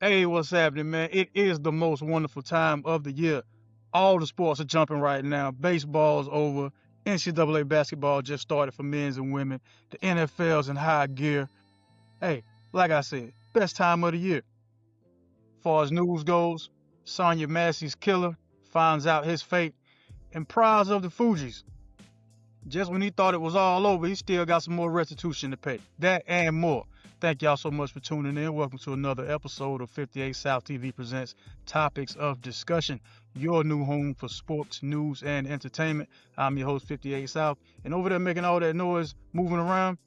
Hey, what's happening, man? It is the most wonderful time of the year. All the sports are jumping right now. Baseball's over. NCAA basketball just started for men's and women. The NFL's in high gear. Hey, like I said, best time of the year. Far as news goes, Sonya Massey's killer finds out his fate, and Pras of the Fugees. Just when he thought it was all over, he still got some more restitution to pay. That and more. Thank y'all so much for tuning in. Welcome to another episode of 58 South TV Presents Topics of Discussion, your new home for sports, news, and entertainment. I'm your host, 58 South, and over there making all that noise, moving around,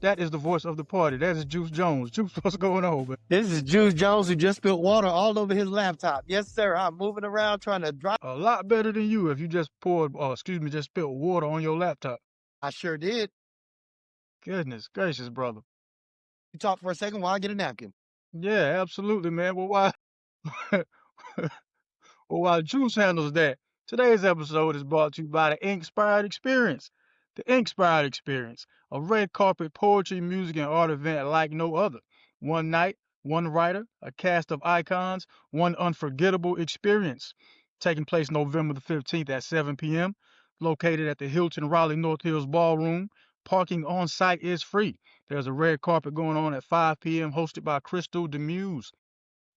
that is the voice of the party. That is Juice Jones. Juice, what's going on, man? This is Juice Jones who just spilled water all over his laptop. Yes, sir. I'm moving around trying to dry. A lot better than you if you just just spilled water on your laptop. I sure did. Goodness gracious, brother. You talk for a second while I get a napkin. Yeah, absolutely, man. Well, why? Well, while Juice handles that, today's episode is brought to you by the Inspired Experience. The Inspired Experience, a red carpet poetry, music, and art event like no other. One night, one writer, a cast of icons, one unforgettable experience. Taking place November the 15th at 7 p.m., located at the Hilton Raleigh North Hills Ballroom. Parking on site is free. There's a red carpet going on at 5 p.m., hosted by Crystal Demuse.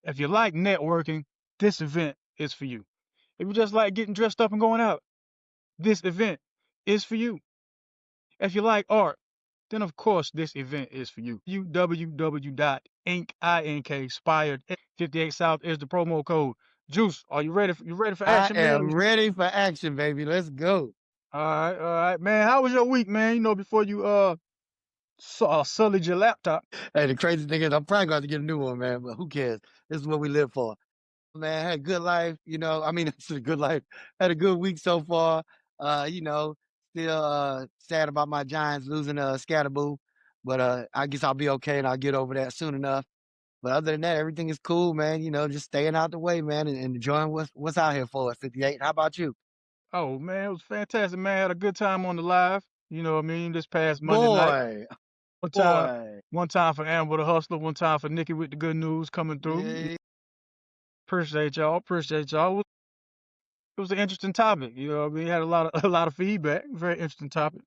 If you like networking, this event is for you. If you just like getting dressed up and going out, this event is for you. If you like art, then of course this event is for you. www.inspired 58 South is the promo code. Juice, are you ready? You ready for action, I am man? ready for action, baby. Let's go. All right, man. How was your week, man? You know, before you sullied your laptop. Hey, the crazy thing is I'm probably going to get a new one, man, but who cares? This is what we live for. Man, had a good life, it's a good life. Had a good week so far. Still sad about my Giants losing Scatterboo, but I guess I'll be okay and I'll get over that soon enough. But other than that, everything is cool, man. Just staying out the way, man, and enjoying what's out here for at 58. How about you? Oh man, it was fantastic, man. Had a good time on the live. You know what I mean? This past Monday night. Boy, One time, boy. one time for Amber the Hustler, one time for Nikki with the good news coming through. Yeah, Appreciate y'all. Appreciate y'all. It was an interesting topic. You know what I mean? Had a lot of feedback. Very interesting topic.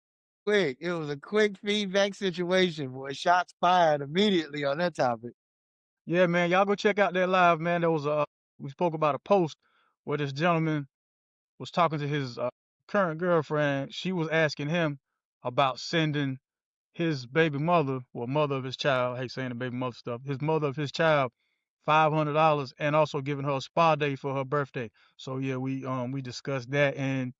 quick. It was a quick feedback situation, boy. Shots fired immediately on that topic. Yeah, man. Y'all go check out that live, man. There was we spoke about a post where this gentleman was talking to his current girlfriend. She was asking him about sending his baby mother, or mother of his child, I hate saying the baby mother stuff, his mother of his child, $500 and also giving her a spa day for her birthday. So yeah, we discussed that and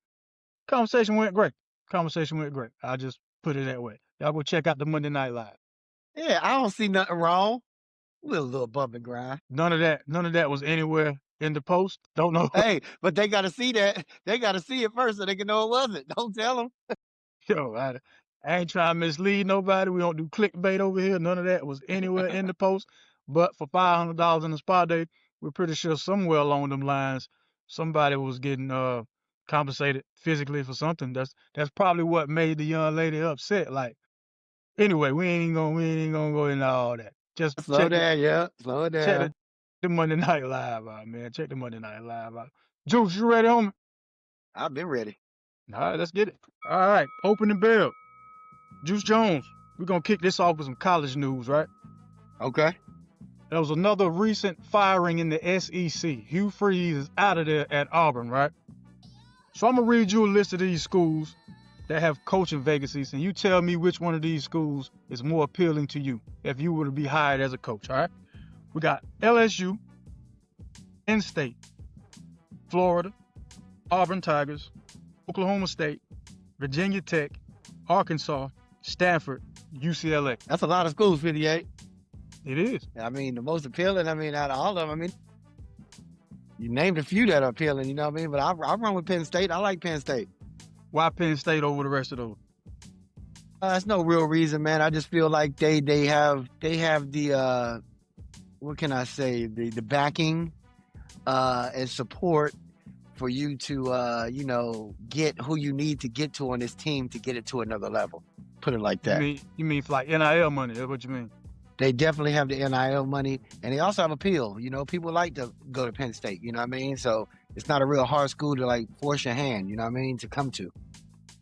conversation went great. Conversation went great. I just put it that way. Y'all go check out the Monday Night Live. Yeah, I don't see nothing wrong with a little bump and grind. None of that was anywhere in the post. Don't know. Hey, but they got to see that. They got to see it first so they can know it wasn't. Don't tell them. Yo, I ain't trying to mislead nobody. We don't do clickbait over here. None of that was anywhere in the post. But for $500 in the spa day, we're pretty sure somewhere along them lines, somebody was getting compensated physically for something. That's probably what made the young lady upset. Like, anyway, we ain't gonna go into all that. Just Slow down, yeah. Slow it check down. the Monday Night Live out, man. Check the Monday Night Live out. Juice, you ready, homie? I've been ready. All right, let's get it. All right, opening bell. Juice Jones, we're going to kick this off with some college news, right? Okay. There was another recent firing in the SEC. Hugh Freeze is out of there at Auburn, right? So I'm going to read you a list of these schools that have coaching vacancies, and you tell me which one of these schools is more appealing to you if you were to be hired as a coach, all right? We got LSU, Penn State, Florida, Auburn Tigers, Oklahoma State, Virginia Tech, Arkansas, Stanford, UCLA. That's a lot of schools, 58. It is. I mean, the most appealing, out of all of them, you named a few that are appealing, you know what I mean? But I run with Penn State. I like Penn State. Why Penn State over the rest of those? That's no real reason, man. I just feel like they have the what can I say, the backing and support for you to get who you need to get to on this team to get it to another level. Put it like that. You mean for like NIL money? That's what you mean? They definitely have the NIL money, and they also have appeal. You know, people like to go to Penn State. You know what I mean? So it's not a real hard school to like force your hand. You know what I mean? To come to.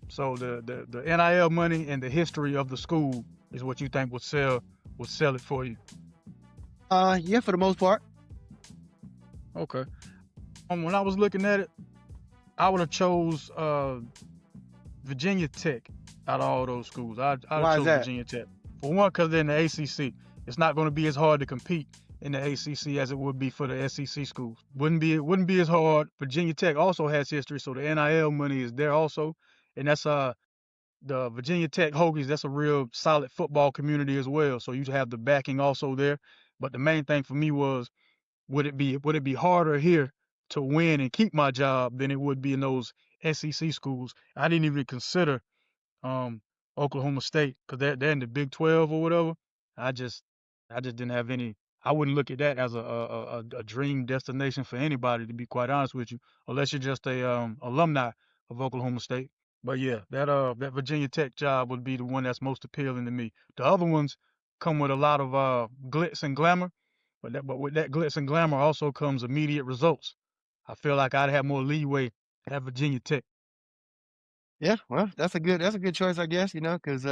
So the NIL money and the history of the school is what you think would sell it for you. Yeah, for the most part. Okay. When I was looking at it, I would have chose Virginia Tech out of all those schools. I'd have Why is chose that? Virginia Tech. For one, because they're in the ACC. It's not going to be as hard to compete in the ACC as it would be for the SEC schools. Wouldn't be as hard. Virginia Tech also has history, so the NIL money is there also, and that's the Virginia Tech Hokies. That's a real solid football community as well. So you have the backing also there. But the main thing for me was would it be harder here to win and keep my job than it would be in those SEC schools? I didn't even consider um Oklahoma State because they're in the Big 12 or whatever. I just I just didn't have any. I wouldn't look at that as a dream destination for anybody, to be quite honest with you, unless you're just a alumni of Oklahoma State. But yeah, that Virginia Tech job would be the one that's most appealing to me. The other ones come with a lot of glitz and glamour, but with that glitz and glamour also comes immediate results. I feel like I'd have more leeway at Virginia Tech. Yeah, well, that's a good choice, I guess. You know, because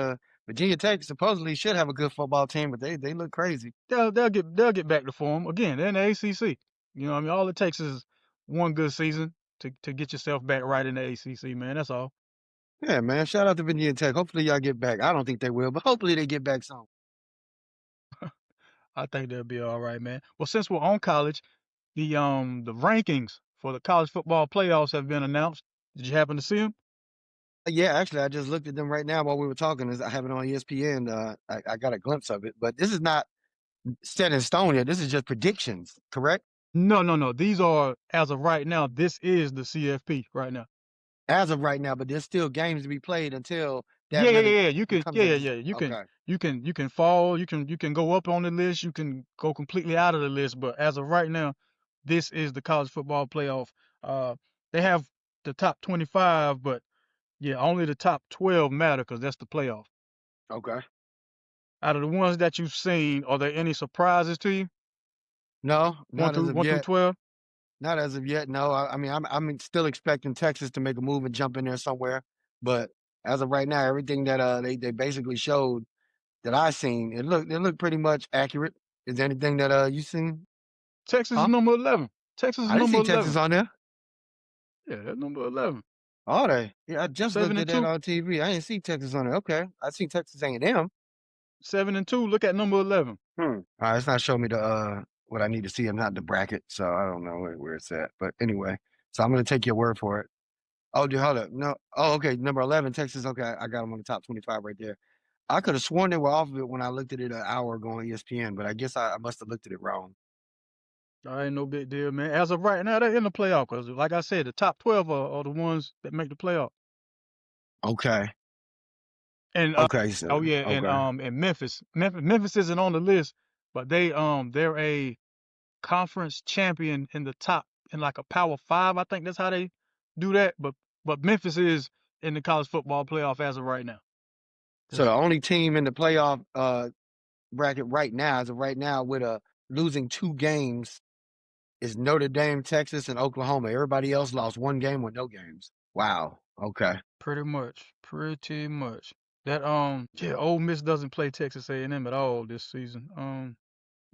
Virginia Tech supposedly should have a good football team, but they look crazy. They'll get back to form again. They're in the ACC. You know, what I mean, all it takes is one good season to get yourself back right in the ACC, man. That's all. Yeah, man. Shout out to Virginia Tech. Hopefully y'all get back. I don't think they will, but hopefully they get back soon. I think they'll be all right, man. Well, since we're on college, the rankings for the college football playoffs have been announced. Did you happen to see them? Yeah, actually, I just looked at them right now while we were talking. I have it on ESPN. I got a glimpse of it, but this is not set in stone yet. This is just predictions, correct? No, no, no. These are as of right now. This is the CFP right now. As of right now, but there's still games to be played until that Yeah, yeah, really yeah, yeah. You can, becomes yeah, a yeah, yeah. You can, okay. you can fall. You can go up on the list. You can go completely out of the list. But as of right now, this is the college football playoff. Uh, they have the top 25, but yeah, only the top 12 matter because that's the playoff. Okay. Out of the ones that you've seen, are there any surprises to you? No, One not as through of one through yet. 12. Not as of yet. No, I mean, I'm still expecting Texas to make a move and jump in there somewhere. But as of right now, everything that they basically showed that I seen, it looked pretty much accurate. Is there anything that you seen? Texas is Huh? number 11. Texas is I didn't number see Texas 11. on there. Yeah, that's number 11. Are they? Yeah, I just Seven looked and at that two. on TV. I didn't see Texas on there. Okay, I see Texas A&M. 7-2. Look at number 11. All right, it's not showing me the what I need to see. I'm not the bracket, so I don't know where it's at. But anyway, so I'm gonna take your word for it. Oh, dude, hold up. No. Oh, okay. Number 11, Texas. Okay, I got them on the top 25 right there. I could have sworn they were off of it when I looked at it an hour ago on ESPN, but I guess I must have looked at it wrong. All right, no big deal, man. As of right now, they're in the playoff because, like I said, the top 12 are the ones that make the playoff. Okay. And Okay. So, oh yeah, okay. and Memphis isn't on the list, but they're a conference champion in the top in like a Power Five. I think that's how they do that. But Memphis is in the college football playoff as of right now. So Just the only team in the playoff bracket right now, as of right now, with a losing two games is Notre Dame, Texas, and Oklahoma. Everybody else lost one game with no games. Wow. Okay. pretty much. That yeah, Ole Miss doesn't play Texas A&M at all this season.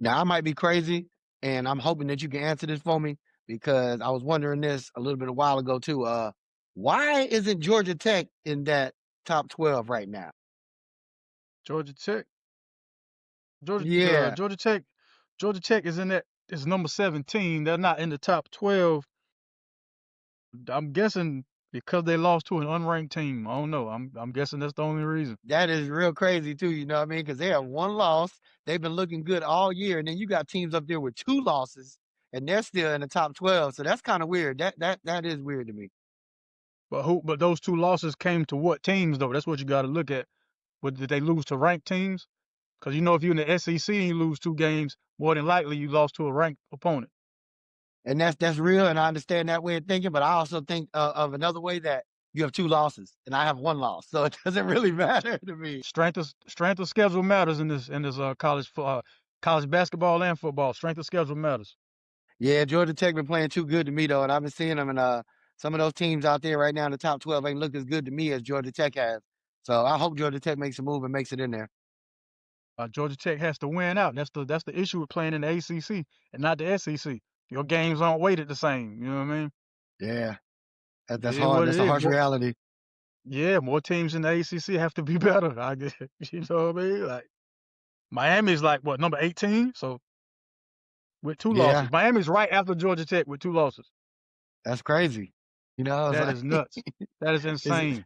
Now I might be crazy, and I'm hoping that you can answer this for me because I was wondering this a little bit a while ago too. Why isn't Georgia Tech in that top 12 right now? Georgia Tech, Yeah, Georgia Tech is number 17. They're not in the top 12. I'm guessing because they lost to an unranked team. I don't know. I'm guessing that's the only reason. that is real crazy too. You know what I mean? Because they have one loss. They've been looking good all year, and then you got teams up there with two losses, and they're still in the top 12. So that's kind of weird. That is weird to me. But those two losses came to what teams though? That's what you got to look at. But did they lose to ranked teams? Because you know if you're in the SEC and you lose two games, more than likely you lost to a ranked opponent. And that's real, and I understand that way of thinking. But I also think of another way that you have 2 losses, and I have 1 loss, so it doesn't really matter to me. Strength of schedule matters in this college basketball and football. Strength of schedule matters. Yeah, Georgia Tech been playing too good to me though, and I've been seeing them, and some of those teams out there right now in the top 12 ain't looked as good to me as Georgia Tech has. So I hope Georgia Tech makes a move and makes it in there. Georgia Tech has to win out. That's the issue with playing in the ACC and not the SEC. Your games aren't weighted the same. You know what I mean? Yeah, It that's is hard. what it That's a is. harsh reality. More teams in the ACC have to be better. I guess you know what I mean. Like Miami's like what number 18, so with 2 losses. Yeah, Miami's right after Georgia Tech with 2 losses. that's crazy. You know, it's That is like, nuts. That is is it? insane.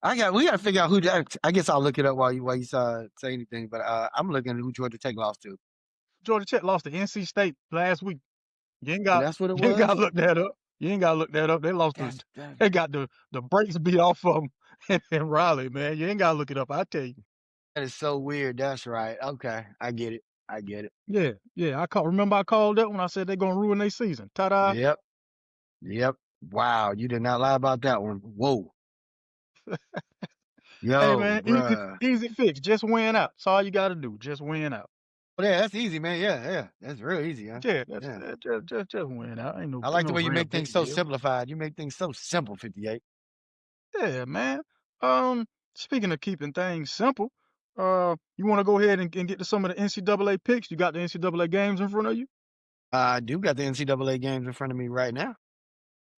We got to figure out who. I guess I'll look it up while you say anything. But I'm looking at who Georgia Tech lost to. Georgia Tech lost to NC State last week. You ain't Oh, got that's what it you ain't got to was. look that up. You ain't got to look that up. They lost to That's that. they got the brakes beat off of them in Raleigh, man. You ain't got to look it up. I tell you. That is so weird. That's right. Okay, I get it. I get it. Yeah. Remember I called that when I said they're gonna ruin their season. Ta-da! Yep. Yep. Wow, you did not lie about that one. Whoa. Hey Yo, man, easy bruh. easy fix. Just win out. That's all you got to do. Just win out. But yeah, that's easy, man. Yeah. That's real easy, huh? Yeah, that's Yeah. just win out. I Ain't like the no way you real make things big so deal. simplified. You make things so simple, 58. Yeah, man. Um, Speaking of keeping things simple, you want to go ahead and get to some of the NCAA picks? You got the NCAA games in front of you? I do got the NCAA games in front of me right now.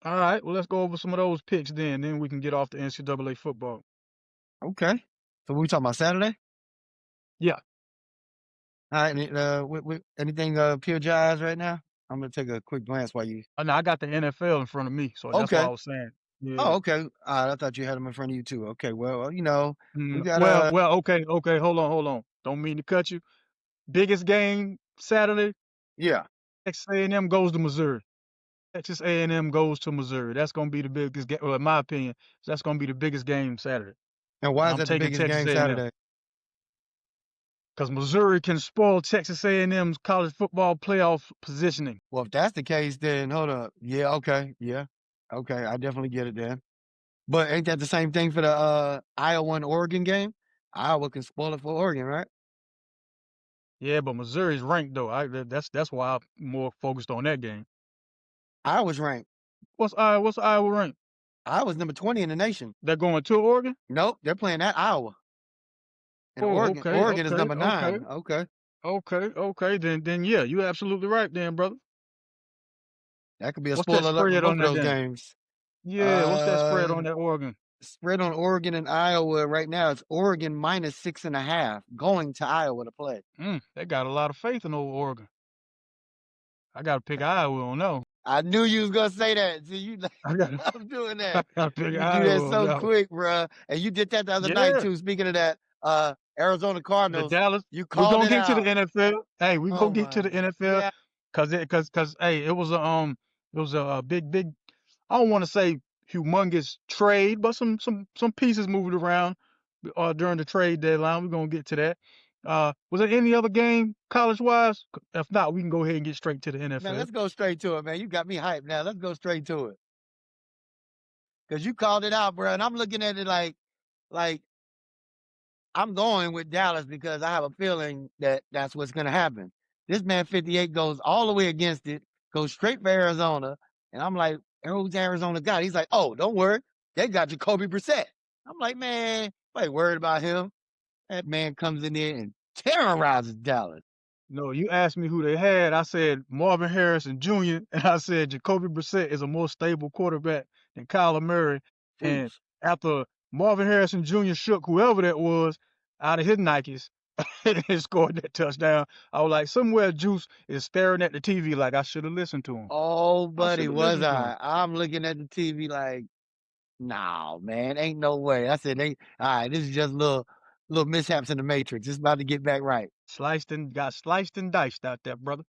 All right, well let's go over some of those picks then we can get off the NCAA football. Okay. So we talking about Saturday? Yeah. All right. Anything appeal your eyes right now? I'm gonna take a quick glance while you. No, I got the NFL in front of me, so that's why I Okay. was saying. Oh, Yeah. okay. I thought you had them in front of you too. Okay. Well, we got Okay. Hold on. Don't mean to cut you. Biggest game Saturday, yeah. Texas A&M goes to Missouri. Texas A&M goes to Missouri. That's gonna be the biggest game. Well, in my opinion, that's gonna be the biggest game Saturday. And why And is I'm that the taking biggest Texas game A&M Saturday? because Missouri can spoil Texas A&M's college football playoff positioning. Well, if that's the case, then hold up. Yeah. Okay. Yeah. Okay. I definitely get it then. But ain't that the same thing for the Iowa and Oregon game? Iowa can spoil it for Oregon, right? Yeah, but Missouri's ranked though. That's why I'm more focused on that game. Iowa's ranked. What's Iowa ranked? Iowa's number 20 in the nation. They're going to Oregon? Nope, they're playing at Iowa. And Oh, Oregon is number 9. Okay. Okay. Then yeah, you're absolutely right, then, brother. That could be a What's that spoiler alert for spread both on of that those game? games. Yeah, what's that spread Uh, on that Oregon? Spread on Oregon and Iowa right now. It's Oregon minus 6.5 going to Iowa to play. They got a lot of faith in old Oregon. I got to pick Iowa on that one. I knew you was gonna say that. See, you I got love doing I that. got to pick You do that Iowa on so that one. quick, bruh. And you did that the other night Yeah, too. Speaking of that, Arizona the Cardinals, Dallas. you We're called gonna it get to the out. NFL. Hey, we Oh gonna get to my the NFL god. cause hey, it was a big. I don't want to say humongous trade, but some pieces moved around during the trade deadline. We're gonna get to that. Was there any other game college wise? If not, we can go ahead and get straight to the Man, NFL. let's go straight to it, man. You got me hyped now. Let's go straight to it. Cause you called it out, bro. And I'm looking at it like I'm going with Dallas because I have a feeling that that's what's going to happen. This man 58 goes all the way against it, goes straight for Arizona, and I'm like, who's Arizona got? He's like, oh, don't worry, they got Jacoby Brissett. I'm like, man, I ain't worried about him. That man comes in there and terrorizes Dallas. No, you asked me who they had. I said Marvin Harrison Jr. and I said Jacoby Brissett is a more stable quarterback than Kyler Murray. And Jeez. after Marvin Harrison Jr. shook whoever that was out of his Nikes and scored that touchdown, I was like, somewhere Juice is staring at the TV like I should have listened to him. Oh, I buddy, should have was listened to him. I'm looking at the TV like, no, man, ain't no way. I said, all right, this is just little mishaps in the matrix. It's about to get back right. Got sliced and diced out there, brother.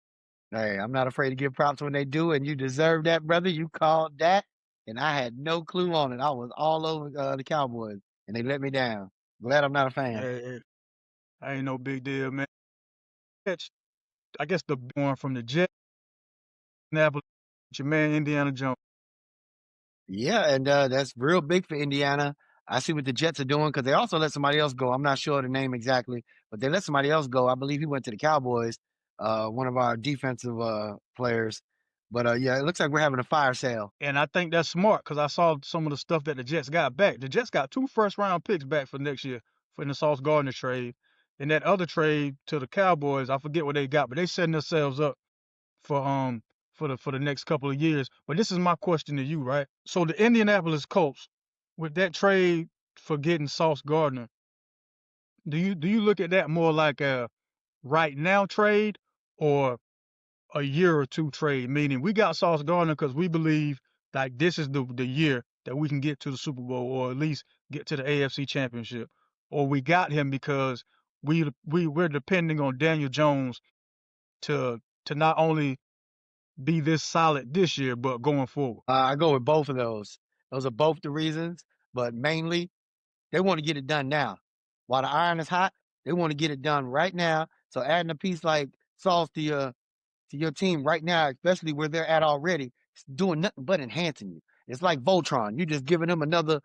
Hey, I'm not afraid to give props when they do, and you deserve that, brother. You called that, and I had no clue on it. I was all over the Cowboys, and they let me down. Glad I'm not a fan. Hey, I ain't no big deal, man. I guess the one from the Jets, Indianapolis, your man Indiana Jones. Yeah, and that's real big for Indiana. I see what the Jets are doing because they also let somebody else go. I'm not sure of the name exactly, but they let somebody else go. I believe he went to the Cowboys, one of our defensive players. But yeah, it looks like we're having a fire sale. And I think that's smart because I saw some of the stuff that the Jets got back. The Jets got 2 first-round picks back for next year for the Sauce Gardner trade. And that other trade to the Cowboys, I forget what they got, but they setting themselves up for for the next couple of years. But this is my question to you, right? So the Indianapolis Colts, with that trade for getting Sauce Gardner, do you look at that more like a right now trade or a year or two trade? Meaning we got Sauce Gardner because we believe like this is the year that we can get to the Super Bowl or at least get to the AFC Championship, or we got him because we're depending on Daniel Jones to not only be this solid this year but going forward. I go with both of those. Those are both the reasons, but mainly they want to get it done now. While the iron is hot, they want to get it done right now. So adding a piece like Sauce to your team right now, especially where they're at already, it's doing nothing but enhancing you. It's like Voltron. You're just giving them another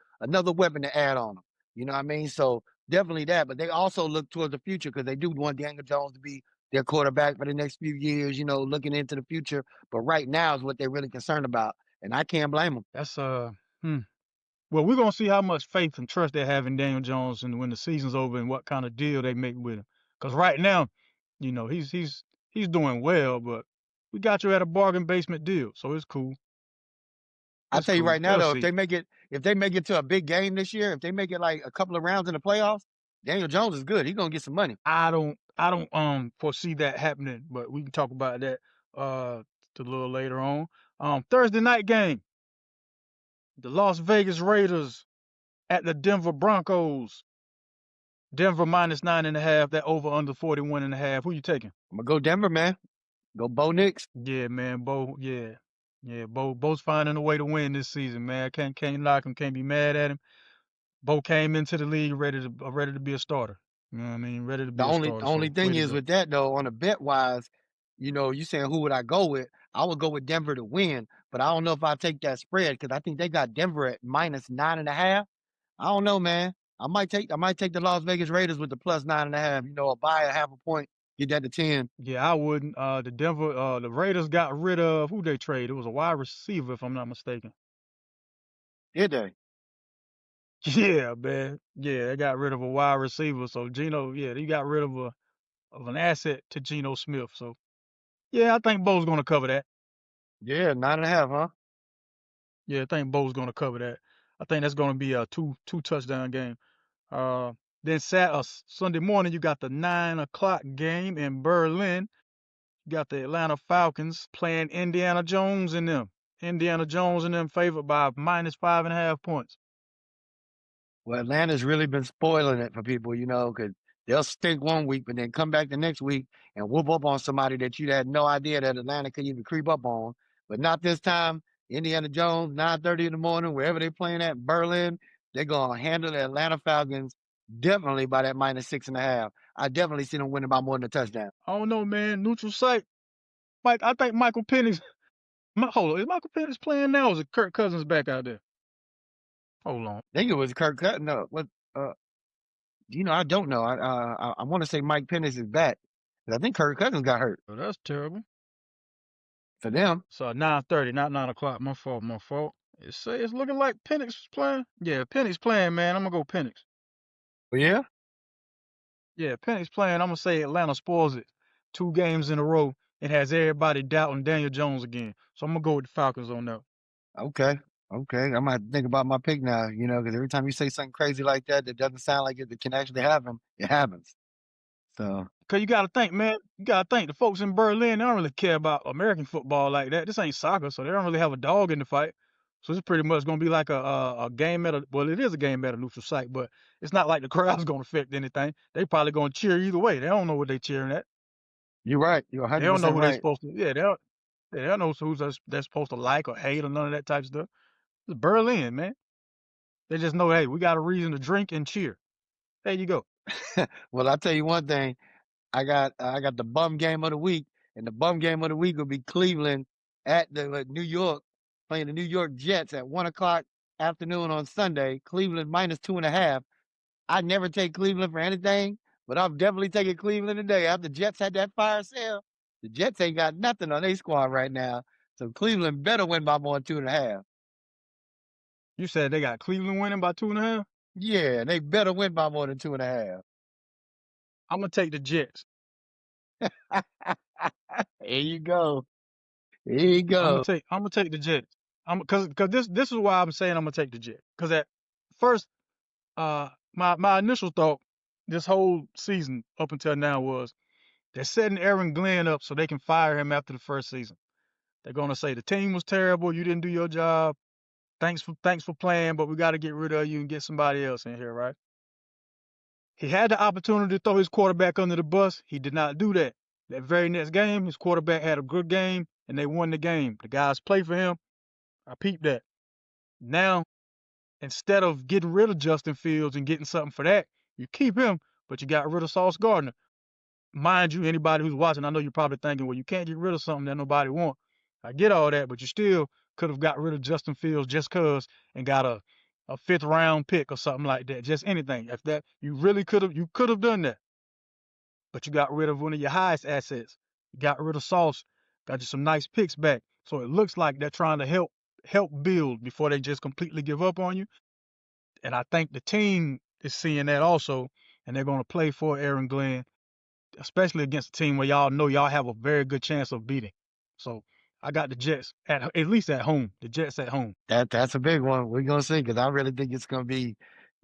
weapon to add on them. You know what I mean? So definitely that. But they also look towards the future because they do want Daniel Jones to be their quarterback for the next few years, looking into the future. But right now is what they're really concerned about. And I can't blame them. That's hmm. Well, we're gonna see how much faith and trust they have in Daniel Jones and when the season's over and what kind of deal they make with him. Because right now, he's doing well, but we got you at a bargain basement deal, so it's cool. I It's tell you cool. right now We'll though, see. if they make it to a big game this year, if they make it like a couple of rounds in the playoffs, Daniel Jones is good. He's gonna get some money. I don't foresee that happening, but we can talk about that a little later on. Thursday night game, the Las Vegas Raiders at the Denver Broncos. Denver minus 9.5. That over under 41.5. Who you taking? I'm gonna go Denver, man. Go Bo Nix. Yeah, man, Bo. Yeah, yeah, Bo's finding a way to win this season, man. Can't knock him. Can't be mad at him. Bo came into the league ready to be a starter. You know what I mean? Ready to The be a only starter. only So way thing to is go. with that though, on a bet wise, you saying who would I go with? I would go with Denver to win, but I don't know if I take that spread because I think they got Denver at minus 9.5. I don't know, man. I might take the Las Vegas Raiders with the plus 9.5. Or buy a half a point, get that to 10. Yeah, I wouldn't. The Raiders got rid of who they trade. It was a wide receiver, if I'm not mistaken. Did they? Yeah, man. Yeah, they got rid of a wide receiver. So Geno, yeah, they got rid of an asset to Geno Smith. So yeah, I think Bo's gonna cover that. Yeah, 9.5, huh? Yeah, I think Bo's gonna cover that. I think that's gonna be a two touchdown game. Uh, then Sunday morning you got the 9 o'clock game in Berlin. You got the Atlanta Falcons playing Indiana Jones and them. Indiana Jones and them favored by minus 5.5 points. Well, Atlanta's really been spoiling it for people, because they'll stink one week, but then come back the next week and whoop up on somebody that you had no idea that Atlanta could even creep up on. But not this time. Indiana Jones, 9:30 in the morning, wherever they're playing at Berlin, they're gonna handle the Atlanta Falcons definitely by that minus 6.5. I definitely see them winning by more than a touchdown. I don't know, man. Neutral site. Mike, I think Michael Penix. Hold on, is Michael Penix playing now? Or is it Kirk Cousins back out there? Hold on. I think it was Kirk Cut. No, what? I don't know. I want to say Mike Pennis is back, but I think Kirk Cousins got hurt Oh, that's terrible. for them. So 9:30, not 9 o'clock. My fault. My fault. It's looking like Penix is playing. Yeah, Penix playing, man. I'm gonna go Penix. But yeah. Yeah, Penix playing. I'm gonna say Atlanta spoils it. 2 games in a row. It has everybody doubting Daniel Jones again. So I'm gonna go with the Falcons on that. Okay. Okay. I'm gonna have to think about my pick now, because every time you say something crazy like that that doesn't sound like it can actually happen, it happens. So Cause you gotta think, man. You gotta think the folks in Berlin, they don't really care about American football like that. This ain't soccer, so they don't really have a dog in the fight. So it's pretty much gonna be like a game well, it is a game at a neutral site, but it's not like the crowd's gonna affect anything. They probably gonna cheer either way. They don't know what they cheering at. you're right. You're They don't know 100% who they right. supposed to. Yeah, they don't know who's they're supposed to like or hate or none of that type of stuff. It's Berlin, man. They just know, hey, we got a reason to drink and cheer. There you go. Well, I'll tell you one thing. I got the bum game of the week, and the bum game of the week will be Cleveland at the New York. playing the New York Jets at 1 o'clock afternoon on Sunday. Cleveland minus 2.5. I never take Cleveland for anything, but I'm definitely taking Cleveland today. After the Jets had that fire sale, the Jets ain't got nothing on their squad right now. So Cleveland better win by more than 2.5. You said they got Cleveland winning by 2.5. Yeah, they better win by more than 2.5. I'm gonna take the Jets. Here you go. Here you go. I'm gonna take the Jets. Cause this is why I'm saying I'm gonna take the Jets. Cause at first, my initial thought this whole season up until now was they're setting Aaron Glenn up so they can fire him after the first season. They're gonna say the team was terrible, you didn't do your job. Thanks for playing, but we got to get rid of you and get somebody else in here, right? He had the opportunity to throw his quarterback under the bus. He did not do that. That very next game, his quarterback had a good game and they won the game. The guys play for him. I peeped that. Now, instead of getting rid of Justin Fields and getting something for that, you keep him, but you got rid of Sauce Gardner. Mind you, anybody who's watching, I know you're probably thinking, well, you can't get rid of something that nobody wants. I get all that, but you still could have got rid of Justin Fields just cause and got a fifth round pick or something like that. Just anything. If that you really could have done that. But you got rid of one of your highest assets. You got rid of Sauce, got you some nice picks back. So it looks like they're trying to help build before they just completely give up on you. And I think the team is seeing that also, and they're going to play for Aaron Glenn, especially against a team where y'all know y'all have a very good chance of beating. So I got the Jets at least at home. The Jets at home. That's a big one. We're gonna see because I really think it's gonna be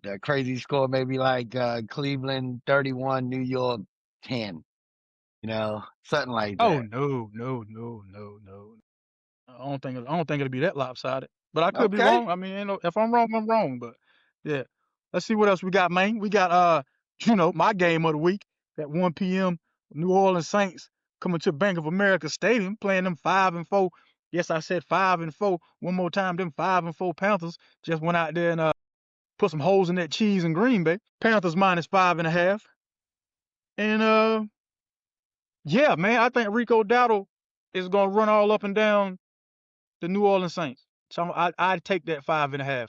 the crazy score, maybe like Cleveland 31, New York 10. Something like Oh that. no. I don't think it'll be that lopsided. But I could be Okay. wrong. I mean, if I'm wrong, I'm wrong. But yeah. Let's see what else we got, man. We got my game of the week at 1 p.m. New Orleans Saints coming to Bank of America Stadium, playing them 5-4. Yes, I said 5-4. One more time, them 5-4 Panthers just went out there and put some holes in that cheese in Green Bay. Panthers minus 5.5. And yeah, man, I think Rico Dowdle is gonna run all up and down the New Orleans Saints. So I'd take that 5.5.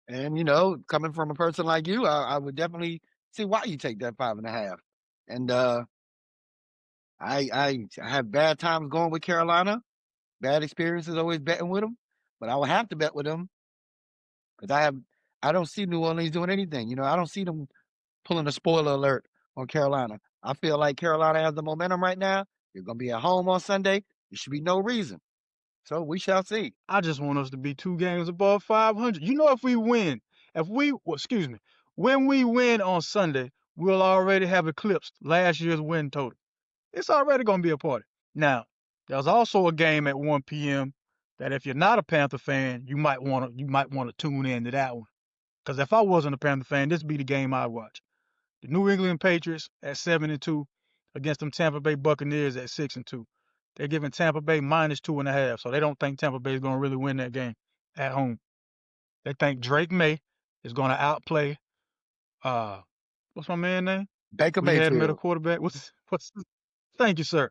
And coming from a person like you, I would definitely see why you take that 5.5. And I have bad times going with Carolina, bad experiences always betting with them, but I would have to bet with them because I don't see New Orleans doing anything. I don't see them pulling a spoiler alert on Carolina. I feel like Carolina has the momentum right now. You're gonna be at home on Sunday. There should be no reason. So we shall see. I just want us to be 2 games above 500. If we win, when we win on Sunday, we'll already have eclipsed last year's win total. It's already going to be a party. Now, there's also a game at 1 p.m. that if you're not a Panther fan, you might want to tune into that one. Because if I wasn't a Panther fan, this would be the game I'd watch. The New England Patriots at 7-2 against them Tampa Bay Buccaneers at 6-2. They're giving Tampa Bay minus 2.5, so they don't think Tampa Bay is going to really win that game at home. They think Drake May is going to outplay what's my man name? Baker We had him at a Mayfield. quarterback. What's Thank you, sir.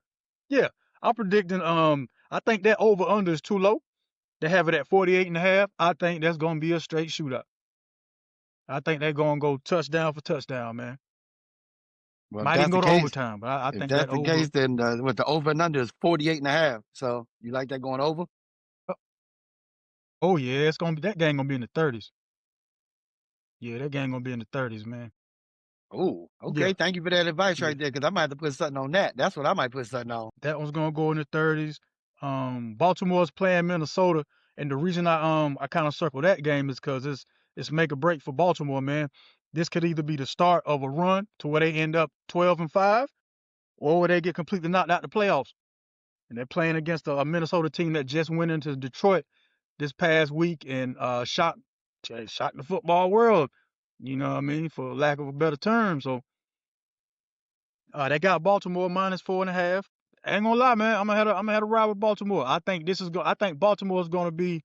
Yeah, I'm predicting. I think that over under is too low. They have it at 48.5. I think that's going to be a straight shootout. I think they're going to go touchdown for touchdown, man. Well, if Might even that's the go to case, overtime, but I if think that's that the over. case, then with the over and under is 48.5. So you like that going over? Oh yeah, it's gonna be that game gonna be in the 30s. Yeah, that game gonna be in the 30s, man. Oh, Yeah, okay. Thank you for that advice yeah. right there, because I might have to put something on that. That's what I might put something on. That one's gonna go in the 30s. Baltimore's playing Minnesota, and the reason I kind of circle that game is because it's make or break for Baltimore, man. This could either be the start of a run to where they end up 12-5, or where they get completely knocked out the playoffs. And they're playing against a Minnesota team that just went into Detroit this past week and shocked the football world. You know what I mean, for lack of a better term. So they got Baltimore minus 4.5. I ain't gonna lie, man. I'm gonna have to ride with Baltimore. I think Baltimore is gonna be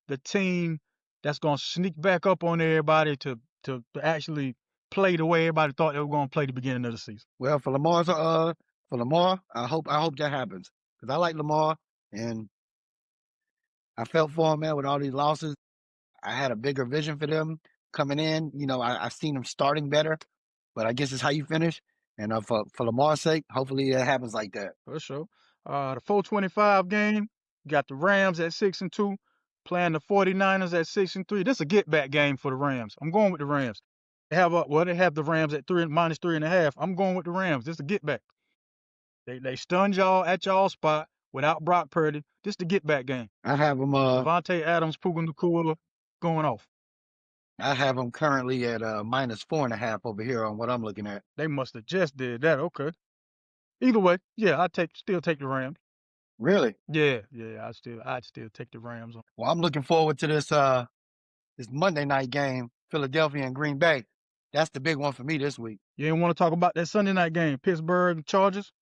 the team that's gonna sneak back up on everybody to actually play the way everybody thought they were gonna play the beginning of the season. Well, for Lamar, I hope that happens because I like Lamar, and I felt for them, man, with all these losses. I had a bigger vision for them coming in. You know, I seen them starting better, but I guess it's how you finish. And for Lamar's sake, hopefully it happens like that. For sure. The 425 game, got the Rams at 6-2, playing the 49ers at 6-3. This is a get back game for the Rams. I'm going with the Rams. They have the Rams at -3.5. I'm going with the Rams. This is a get back. They stunned y'all at y'all spot without Brock Purdy. This is the get back game. I have them. Devontae Adams, Puka Nacua going off. I have them currently at -4.5 over here on what I'm looking at. They must have just did that. Okay. Either way, yeah, still take the Rams. Really? Yeah, I'd still take the Rams. Well, I'm looking forward to this Monday night game, Philadelphia and Green Bay. That's the big one for me this week. You ain't want to talk about that Sunday night game, Pittsburgh and Chargers.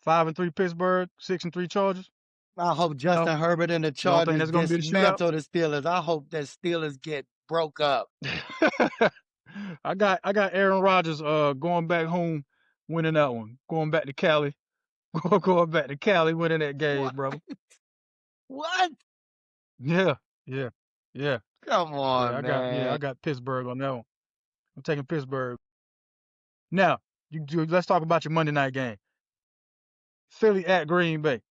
5-3 Pittsburgh, 6-3 Chargers. I hope Justin Herbert and the You don't think Chargers that's gonna be the shootout? dismantle the Steelers. I hope that Steelers get broke up. I got Aaron Rodgers going back home, winning that one. Going back to Cali. Going back to Cali, winning that game, What? brother. What? Yeah, yeah, yeah. Come on, I man. got Pittsburgh on that one. I'm taking Pittsburgh. Now, let's talk about your Monday night game. Philly at Green Bay.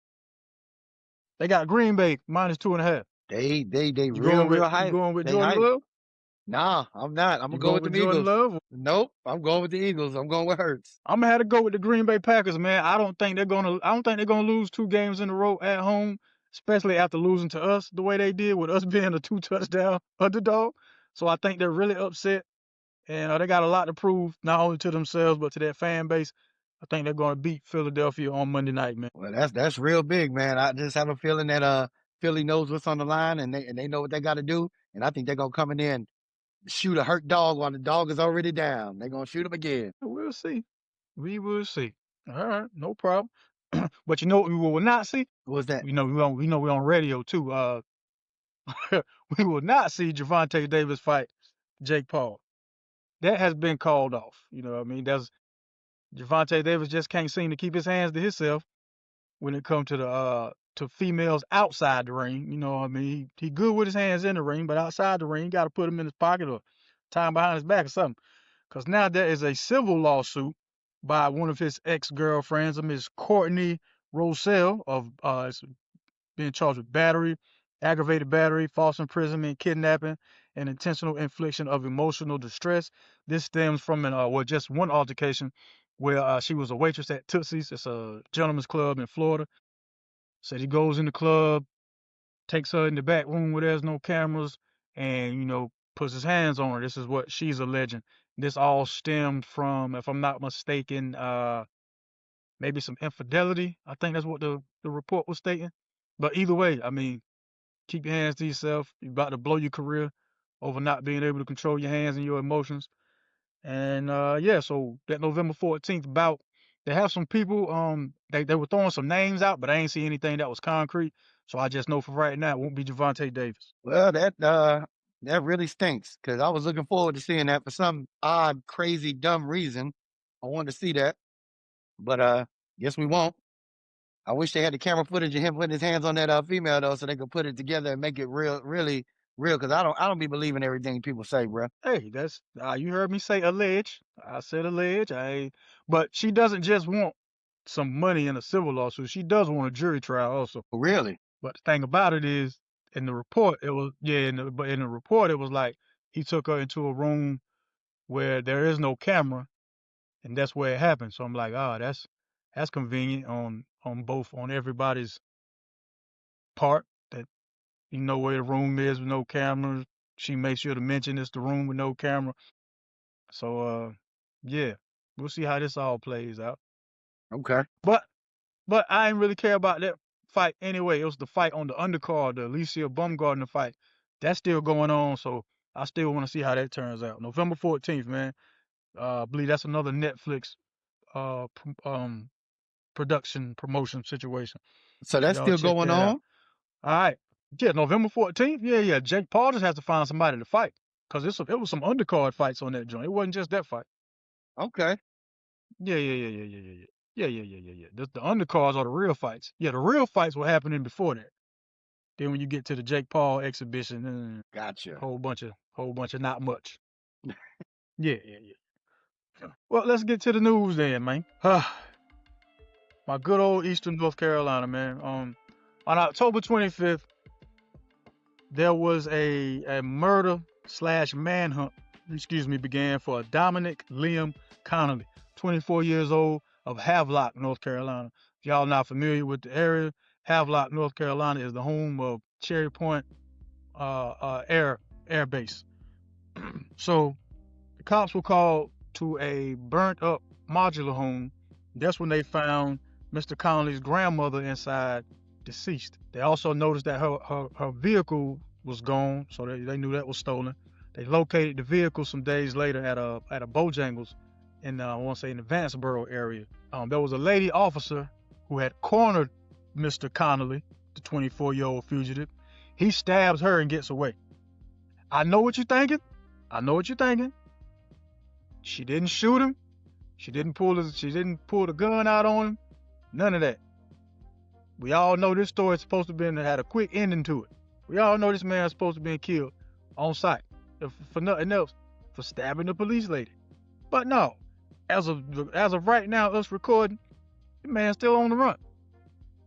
They got Green Bay -2.5. They You real going with hype. you going with They Jordan hype. Love? Nah, I'm not. I'm You gonna go with going the with Jordan Eagles. Love? Nope, I'm going with the Eagles. I'm going with Hurts. I'm gonna have to go with the Green Bay Packers, man. I don't think they're gonna lose 2 games in a row at home, especially after losing to us the way they did with us being a 2 touchdown underdog. So I think they're really upset, and they got a lot to prove not only to themselves but to their fan base. I think they're gonna beat Philadelphia on Monday night, man. Well, that's real big, man. I just have a feeling that Philly knows what's on the line and they know what they got to do, and I think they're gonna come in there and shoot a hurt dog while the dog is already down. They're gonna shoot him again. We'll see. We will see. All right, no problem. But you know what we will not see? What's that? We know we're on radio too. We will not see Gervonta Davis fight Jake Paul. That has been called off. You know what I mean? That's Gervonta Davis just can't seem to keep his hands to himself when it comes to the to females outside the ring. You know what I mean? He good with his hands in the ring, but outside the ring, you got to put him in his pocket or tie him behind his back or something. Because now there is a civil lawsuit by one of his ex-girlfriends, Miss Courtney Rosell, of being charged with battery, aggravated battery, false imprisonment, kidnapping, and intentional infliction of emotional distress. This stems from just one altercation where she was a waitress at Tootsie's. It's a gentleman's club in Florida. Said he goes in the club, takes her in the back room where there's no cameras, and puts his hands on her. This is what she's alleging. This all stemmed from, if I'm not mistaken, maybe some infidelity. I think that's what the report was stating. But either way, I mean, keep your hands to yourself. You're about to blow your career over not being able to control your hands and your emotions. And so that November 14th bout, they have some people, they were throwing some names out, but I ain't see anything that was concrete. So I just know for right now it won't be Gervonta Davis. Well, that really stinks because I was looking forward to seeing that for some odd, crazy, dumb reason. I wanted to see that, but guess we won't. I wish they had the camera footage of him putting his hands on that female though, so they could put it together and make it really real. Because I don't be believing everything people say, bro. Hey, that's you heard me say allege. I said allege. But she doesn't just want some money in a civil lawsuit. She does want a jury trial also. Really? But the thing about it is, in the report, it was but in the report it was like he took her into a room where there is no camera, and that's where it happened. So I'm like, that's convenient on everybody's part, that you know where the room is with no cameras. She makes sure to mention it's the room with no camera. So yeah, we'll see how this all plays out. Okay. But I didn't really care about that fight anyway. It was the fight on the undercard, the Alicia Baumgardner fight. That's still going on, so I still want to see how that turns out. November 14th, man. I believe that's another Netflix production promotion situation. So that's Y'all still check going that out. on? All right. Yeah, November 14th. Yeah. Jake Paul just has to find somebody to fight, because it was some undercard fights on that joint. It wasn't just that fight. Okay. Yeah. The undercards are the real fights. Yeah, the real fights were happening before that. Then when you get to the Jake Paul exhibition, Gotcha. whole bunch of not much. Yeah. Well, let's get to the news then, man. My good old Eastern North Carolina, man. On October 25th, there was a murder / manhunt, began for Dominic Liam Connolly, 24 years old, of Havelock, North Carolina. If y'all not familiar with the area, Havelock, North Carolina is the home of Cherry Point Air Base. So the cops were called to a burnt up modular home. That's when they found Mr. Connolly's grandmother inside, deceased. They also noticed that her vehicle was gone, so they knew that was stolen. They located the vehicle some days later at a Bojangles in I want to say in the Vanceboro area. There was a lady officer who had cornered Mr. Connolly, the 24-year-old fugitive. He stabs her and gets away. I know what you're thinking. She didn't shoot him. She didn't pull the gun out on him. None of that. We all know this story is supposed to have had a quick ending to it. We all know this man is supposed to be killed on sight, for nothing else, for stabbing the police lady. But no, as of right now, us recording, the man's still on the run.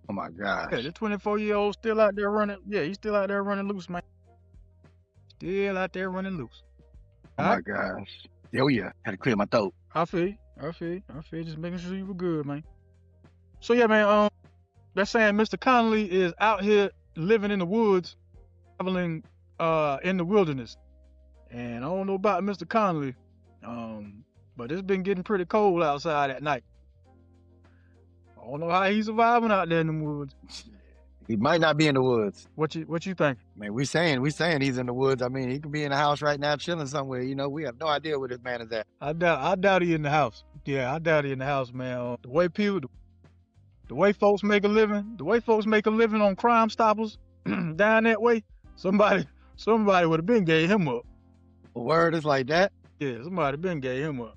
Oh my gosh. Yeah, the 24-year-old still out there running. Yeah, he's still out there running loose, man. Still out there running loose. Oh my gosh. Oh yeah, had to clear my throat. I feel. Just making sure you were good, man. So yeah, man. They're saying Mr. Connolly is out here living in the woods, traveling in the wilderness. And I don't know about Mr. Connolly, but it's been getting pretty cold outside at night. I don't know how he's surviving out there in the woods. He might not be in the woods. What you think? Man, we saying he's in the woods. I mean, he could be in the house right now chilling somewhere. You know, we have no idea where this man is at. I doubt he in the house. Yeah, I doubt he in the house, man. The way folks make a living on Crime Stoppers down that way, somebody would have been gave him up. A word is like that? Yeah, somebody been gave him up.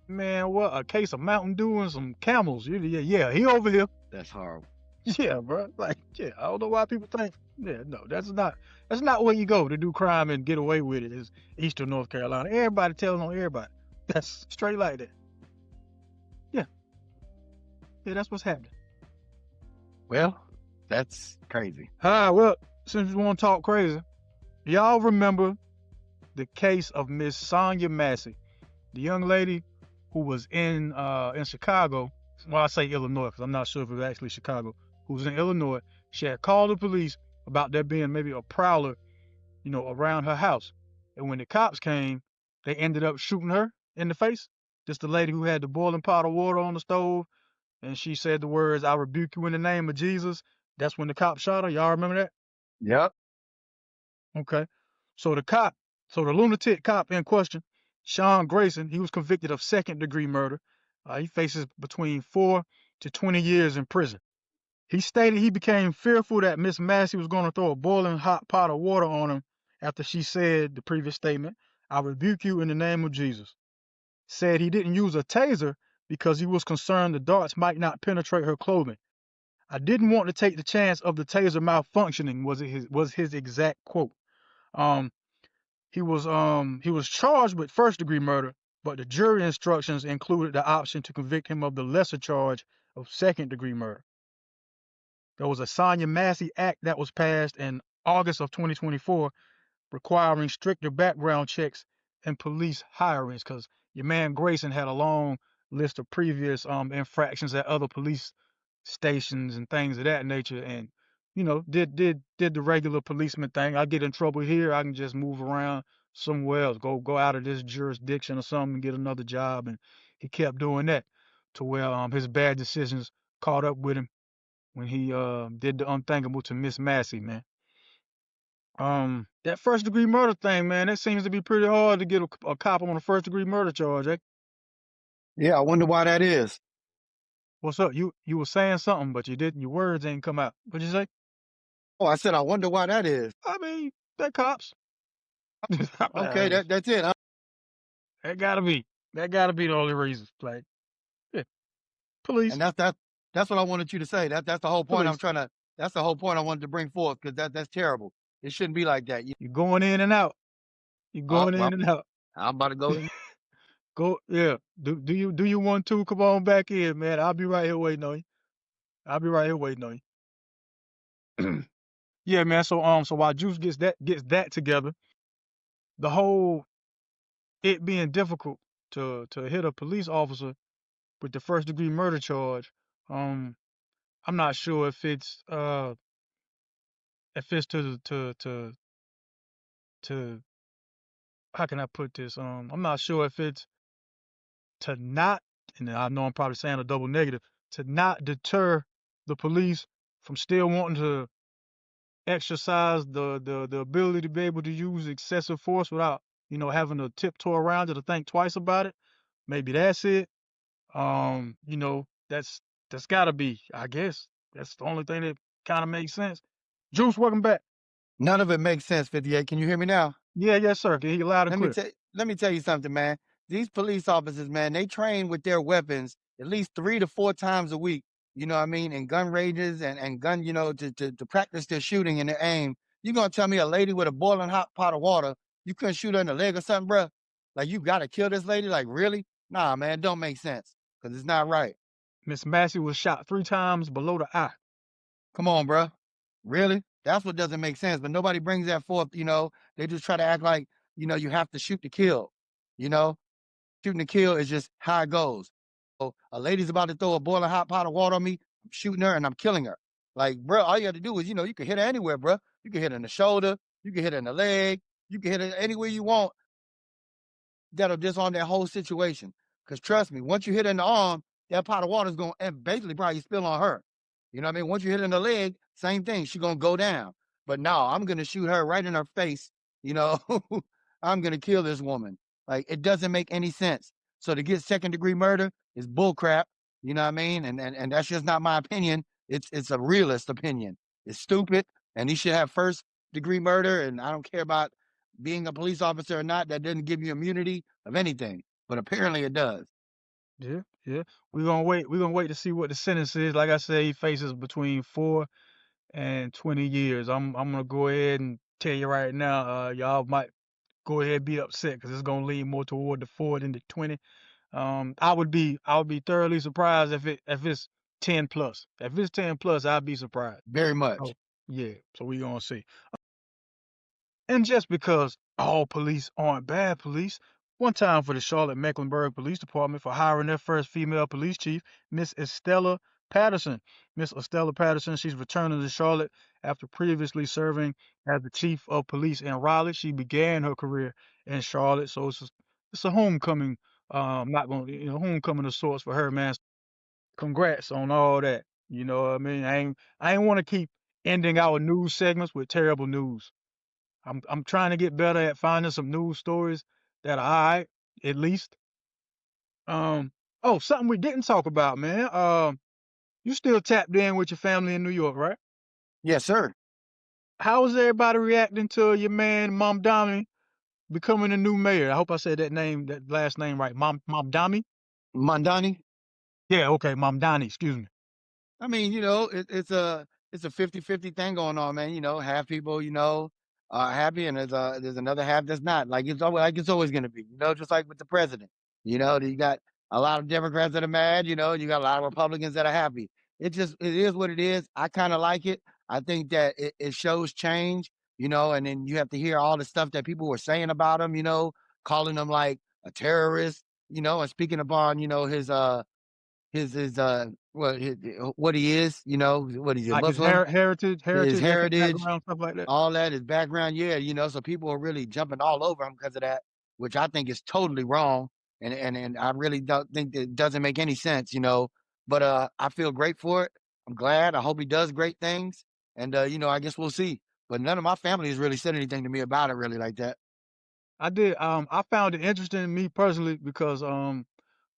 Man, what, a case of Mountain Dew and some Camels. Yeah, he over here. That's horrible. Yeah, bro. Like, yeah, I don't know why people think. Yeah, no, that's not where you go to do crime and get away with it. Is Eastern North Carolina. Everybody telling on everybody. That's straight like that. Yeah, that's what's happening. Well, that's crazy. Well, since we want to talk crazy, y'all remember the case of Miss Sonya Massey, the young lady who was in Chicago. Well, I say Illinois because I'm not sure if it was actually Chicago. Who was in Illinois? She had called the police about there being maybe a prowler, around her house. And when the cops came, they ended up shooting her in the face. Just the lady who had the boiling pot of water on the stove. And she said the words, "I rebuke you in the name of Jesus." That's when the cop shot her. Y'all remember that? Yep. Okay. So the lunatic cop in question, Sean Grayson, he was convicted of second-degree murder. He faces between 4 to 20 years in prison. He stated he became fearful that Miss Massey was going to throw a boiling hot pot of water on him after she said the previous statement, "I rebuke you in the name of Jesus." Said he didn't use a taser because he was concerned the darts might not penetrate her clothing. "I didn't want to take the chance of the taser malfunctioning," was his exact quote. He was charged with first-degree murder, but the jury instructions included the option to convict him of the lesser charge of second-degree murder. There was a Sonya Massey Act that was passed in August of 2024 requiring stricter background checks and police hirings because your man Grayson had a long list of previous infractions at other police stations and things of that nature, and did the regular policeman thing. I get in trouble here, I can just move around somewhere else, go out of this jurisdiction or something and get another job. And he kept doing that to where his bad decisions caught up with him when he did the unthinkable to Miss Massey, man. That first degree murder thing, man, that seems to be pretty hard to get a cop on a first degree murder charge, eh? Yeah, I wonder why that is. What's up? You were saying something, but you didn't. Your words ain't come out. What'd you say? Oh, I said I wonder why that is. I mean, they're cops. Okay, that's it, huh? That gotta be the only reason. Like, yeah, police. And that's what I wanted you to say. That's the whole point. Police. I'm trying to That's the whole point I wanted to bring forth because that's terrible. It shouldn't be like that. You're going in and out. You're going Well, in and out. I'm about to go in. Go, yeah. Do you want to come on back in, man? I'll be right here waiting on you. I'll be right here waiting on you. Yeah, man. So while Juice gets that together, the whole it being difficult to hit a police officer with the first degree murder charge, um, I'm not sure if it's to how can I put this? I'm not sure if it's to not, and I know I'm probably saying a double negative, to not deter the police from still wanting to exercise the ability to be able to use excessive force without, having to tiptoe around it or think twice about it. Maybe that's it. That's gotta be, I guess. That's the only thing that kind of makes sense. Juice, welcome back. None of it makes sense, 58. Can you hear me now? Yeah, yes, sir. Can hear you loud and clear. Let me tell you something, man. These police officers, man, they train with their weapons at least 3 to 4 times a week. You know what I mean? In gun ranges and gun, to practice their shooting and their aim. You gonna tell me a lady with a boiling hot pot of water, you couldn't shoot her in the leg or something, bro? Like you gotta kill this lady? Like really? Nah, man, don't make sense. Cause it's not right. Miss Massey was shot 3 times below the eye. Come on, bro. Really? That's what doesn't make sense. But nobody brings that forth. They just try to act like, you have to shoot to kill. You know, shooting to kill is just how it goes. So a lady's about to throw a boiling hot pot of water on me. I'm shooting her and I'm killing her. Like, bro, all you have to do is, you can hit her anywhere, bro. You can hit her in the shoulder. You can hit her in the leg. You can hit her anywhere you want that'll disarm that whole situation. Because trust me, once you hit her in the arm, that pot of water is going to basically probably spill on her. You know what I mean? Once you hit her in the leg, same thing. She's going to go down. But no, I'm going to shoot her right in her face. You know, I'm going to kill this woman. Like, it doesn't make any sense. So to get second degree murder is bullcrap. You know what I mean? And that's just not my opinion. It's a realist opinion. It's stupid. And he should have first degree murder. And I don't care about being a police officer or not, that doesn't give you immunity of anything. But apparently it does. Yeah, yeah. We're gonna wait to see what the sentence is. Like I said, he faces between 4 and 20 years. I'm gonna go ahead and tell you right now, y'all might go ahead and be upset because it's gonna lean more toward the 4 than the 20. I would be thoroughly surprised if it's 10 plus. If it's 10 plus, I'd be surprised. Very Oh, much. yeah. So we gonna see. And just because all police aren't bad police, one time for the Charlotte Mecklenburg Police Department for hiring their first female police chief, Miss Estella Patterson. Miss Estella Patterson, she's returning to Charlotte after previously serving as the chief of police in Raleigh. She began her career in Charlotte, so it's a homecoming. Not going, homecoming of sorts for her, man. Congrats on all that. You know what I mean? I ain't want to keep ending our news segments with terrible news. I'm trying to get better at finding some news stories that are all right, at least. Um, oh, something we didn't talk about, man. You still tapped in with your family in New York, right? Yes, sir. How is everybody reacting to your man Mom Dami becoming a new mayor? I hope I said that last name right. Mom Dami? Mandani. Yeah, okay, Mom Dani, excuse me. I mean, it's a 50-50 thing going on, man. Half people, are happy, and there's another half that's not. Like it's always gonna be, just like with the president. You got a lot of Democrats that are mad, and you got a lot of Republicans that are happy. It is what it is. I kind of like it. I think that it shows change, and then you have to hear all the stuff that people were saying about him, calling him like a terrorist, and speaking upon, what he is, what he's a Like his Muslim, his heritage, heritage, background, stuff like that. all that, his background, yeah, so people are really jumping all over him because of that, which I think is totally wrong, and I really don't think that it doesn't make any sense, But I feel great for it. I'm glad. I hope he does great things, and I guess we'll see. But none of my family has really said anything to me about it, really, like that. I did. I found it interesting, me personally, because I'm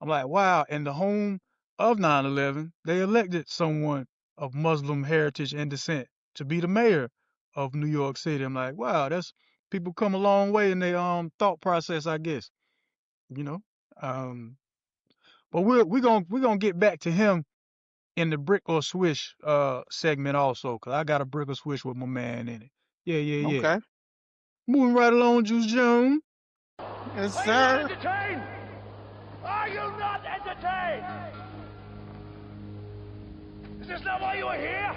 like, wow, in the home of 9/11, they elected someone of Muslim heritage and descent to be the mayor of New York City. I'm like, wow, that's people come a long way in their thought process, I guess. You know. Um, but we're gonna get back to him in the brick or swish segment also, because I got a brick or swish with my man in it. Yeah, yeah, yeah. Okay. Moving right along, Juice Jones. Yes, Are you not sir. entertained? Are you not entertained? Is this not why you are here?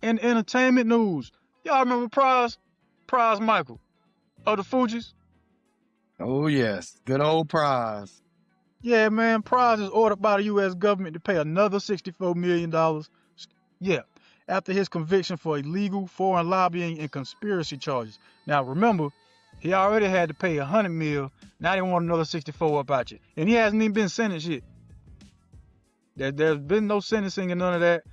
In entertainment news, y'all remember Pras Michael of the Fugees? Oh yes, good old Pras. Yeah, man, Pras is ordered by the U.S. government to pay another $64 million. Yeah, after his conviction for illegal foreign lobbying and conspiracy charges. Now remember, he already had to pay $100 million. Now they want another 64 about you, and he hasn't even been sentenced yet. There's been no sentencing and none of that.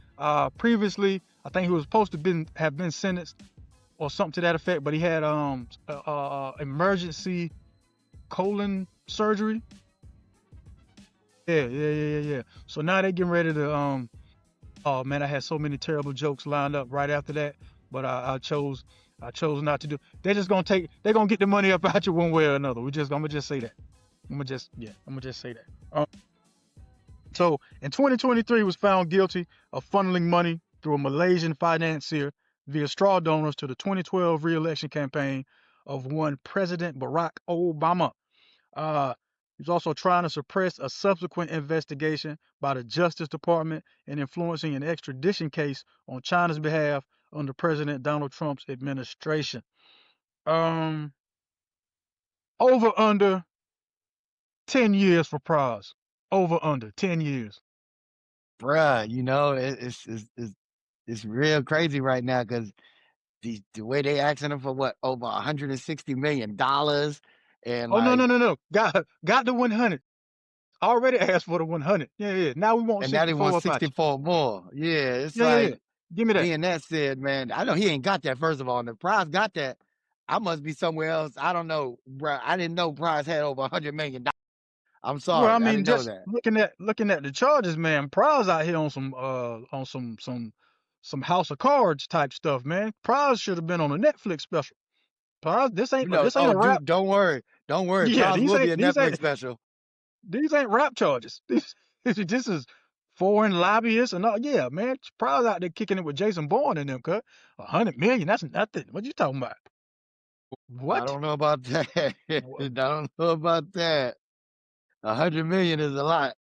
Previously, I think he was supposed to have been sentenced or something to that effect, but he had emergency colon surgery. Yeah. So now they getting ready to oh man, I had so many terrible jokes lined up right after that, but I chose not to do. They're gonna get the money up out you one way or another. I'm gonna just say that. I'm gonna just say that. So in 2023, he was found guilty of funneling money through a Malaysian financier via straw donors to the 2012 re-election campaign of one President Barack Obama. He's also trying to suppress a subsequent investigation by the Justice Department and influencing an extradition case on China's behalf under President Donald Trump's administration. Over under 10 years for Pras. Over under 10 years. Bruh, it's real crazy right now because the way they asking him for what over $160 million, and Oh no like, no no no! Got the 100. Already asked for the 100. Yeah. Now we want and now they want 64 about you. 64 more. Yeah, it's Yeah. like Give me that. being that said, man. I know he ain't got that. First of all, and the prize got that. I must be somewhere else. I don't know, bruh. I didn't know Prize had over $100 million. I'm Well, I sorry, I mean, didn't know just that. looking at the charges, man. Prize out here on some House of Cards type stuff, man. Prize should have been on a Netflix special. Prize, this ain't Oh, a rap. dude, don't worry. Yeah, Prize will be a Netflix special. these ain't rap charges. This is foreign lobbyists and all. Yeah, man. Prize out there kicking it with Jason Bourne and them. Cut 100 million. That's nothing. What you talking about? I What? don't know about that. I don't know about that. 100 million is a lot.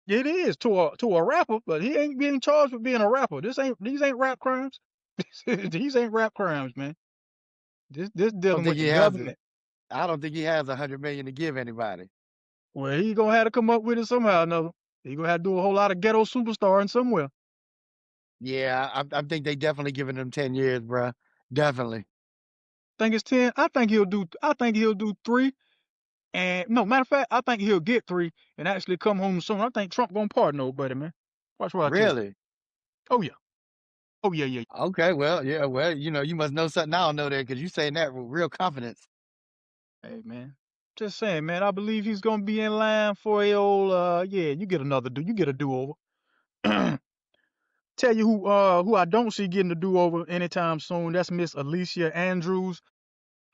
It is to a rapper, but he ain't being charged with being a rapper. These ain't rap crimes. These ain't rap crimes, man. This I don't dealing think with the he has it. government. I don't think he has 100 million to give anybody. Well, he gonna have to come up with it somehow or another. He gonna have to do a whole lot of ghetto superstar in somewhere. Yeah, I think they definitely giving him 10 years, bruh. Definitely. Think it's 10. I think he'll do 3. And no matter of fact, I think he'll get 3 and actually come home soon. I think Trump gonna pardon nobody, man. Watch what I tell you. Really? Oh yeah. Oh yeah. Okay, well, yeah, well, you must know something I don't know there because you saying that with real confidence. Hey man. Just saying, man. I believe he's gonna be in line for a old yeah. You get a do over. Tell you who I don't see getting a do over anytime soon. That's Miss Alicia Andrews.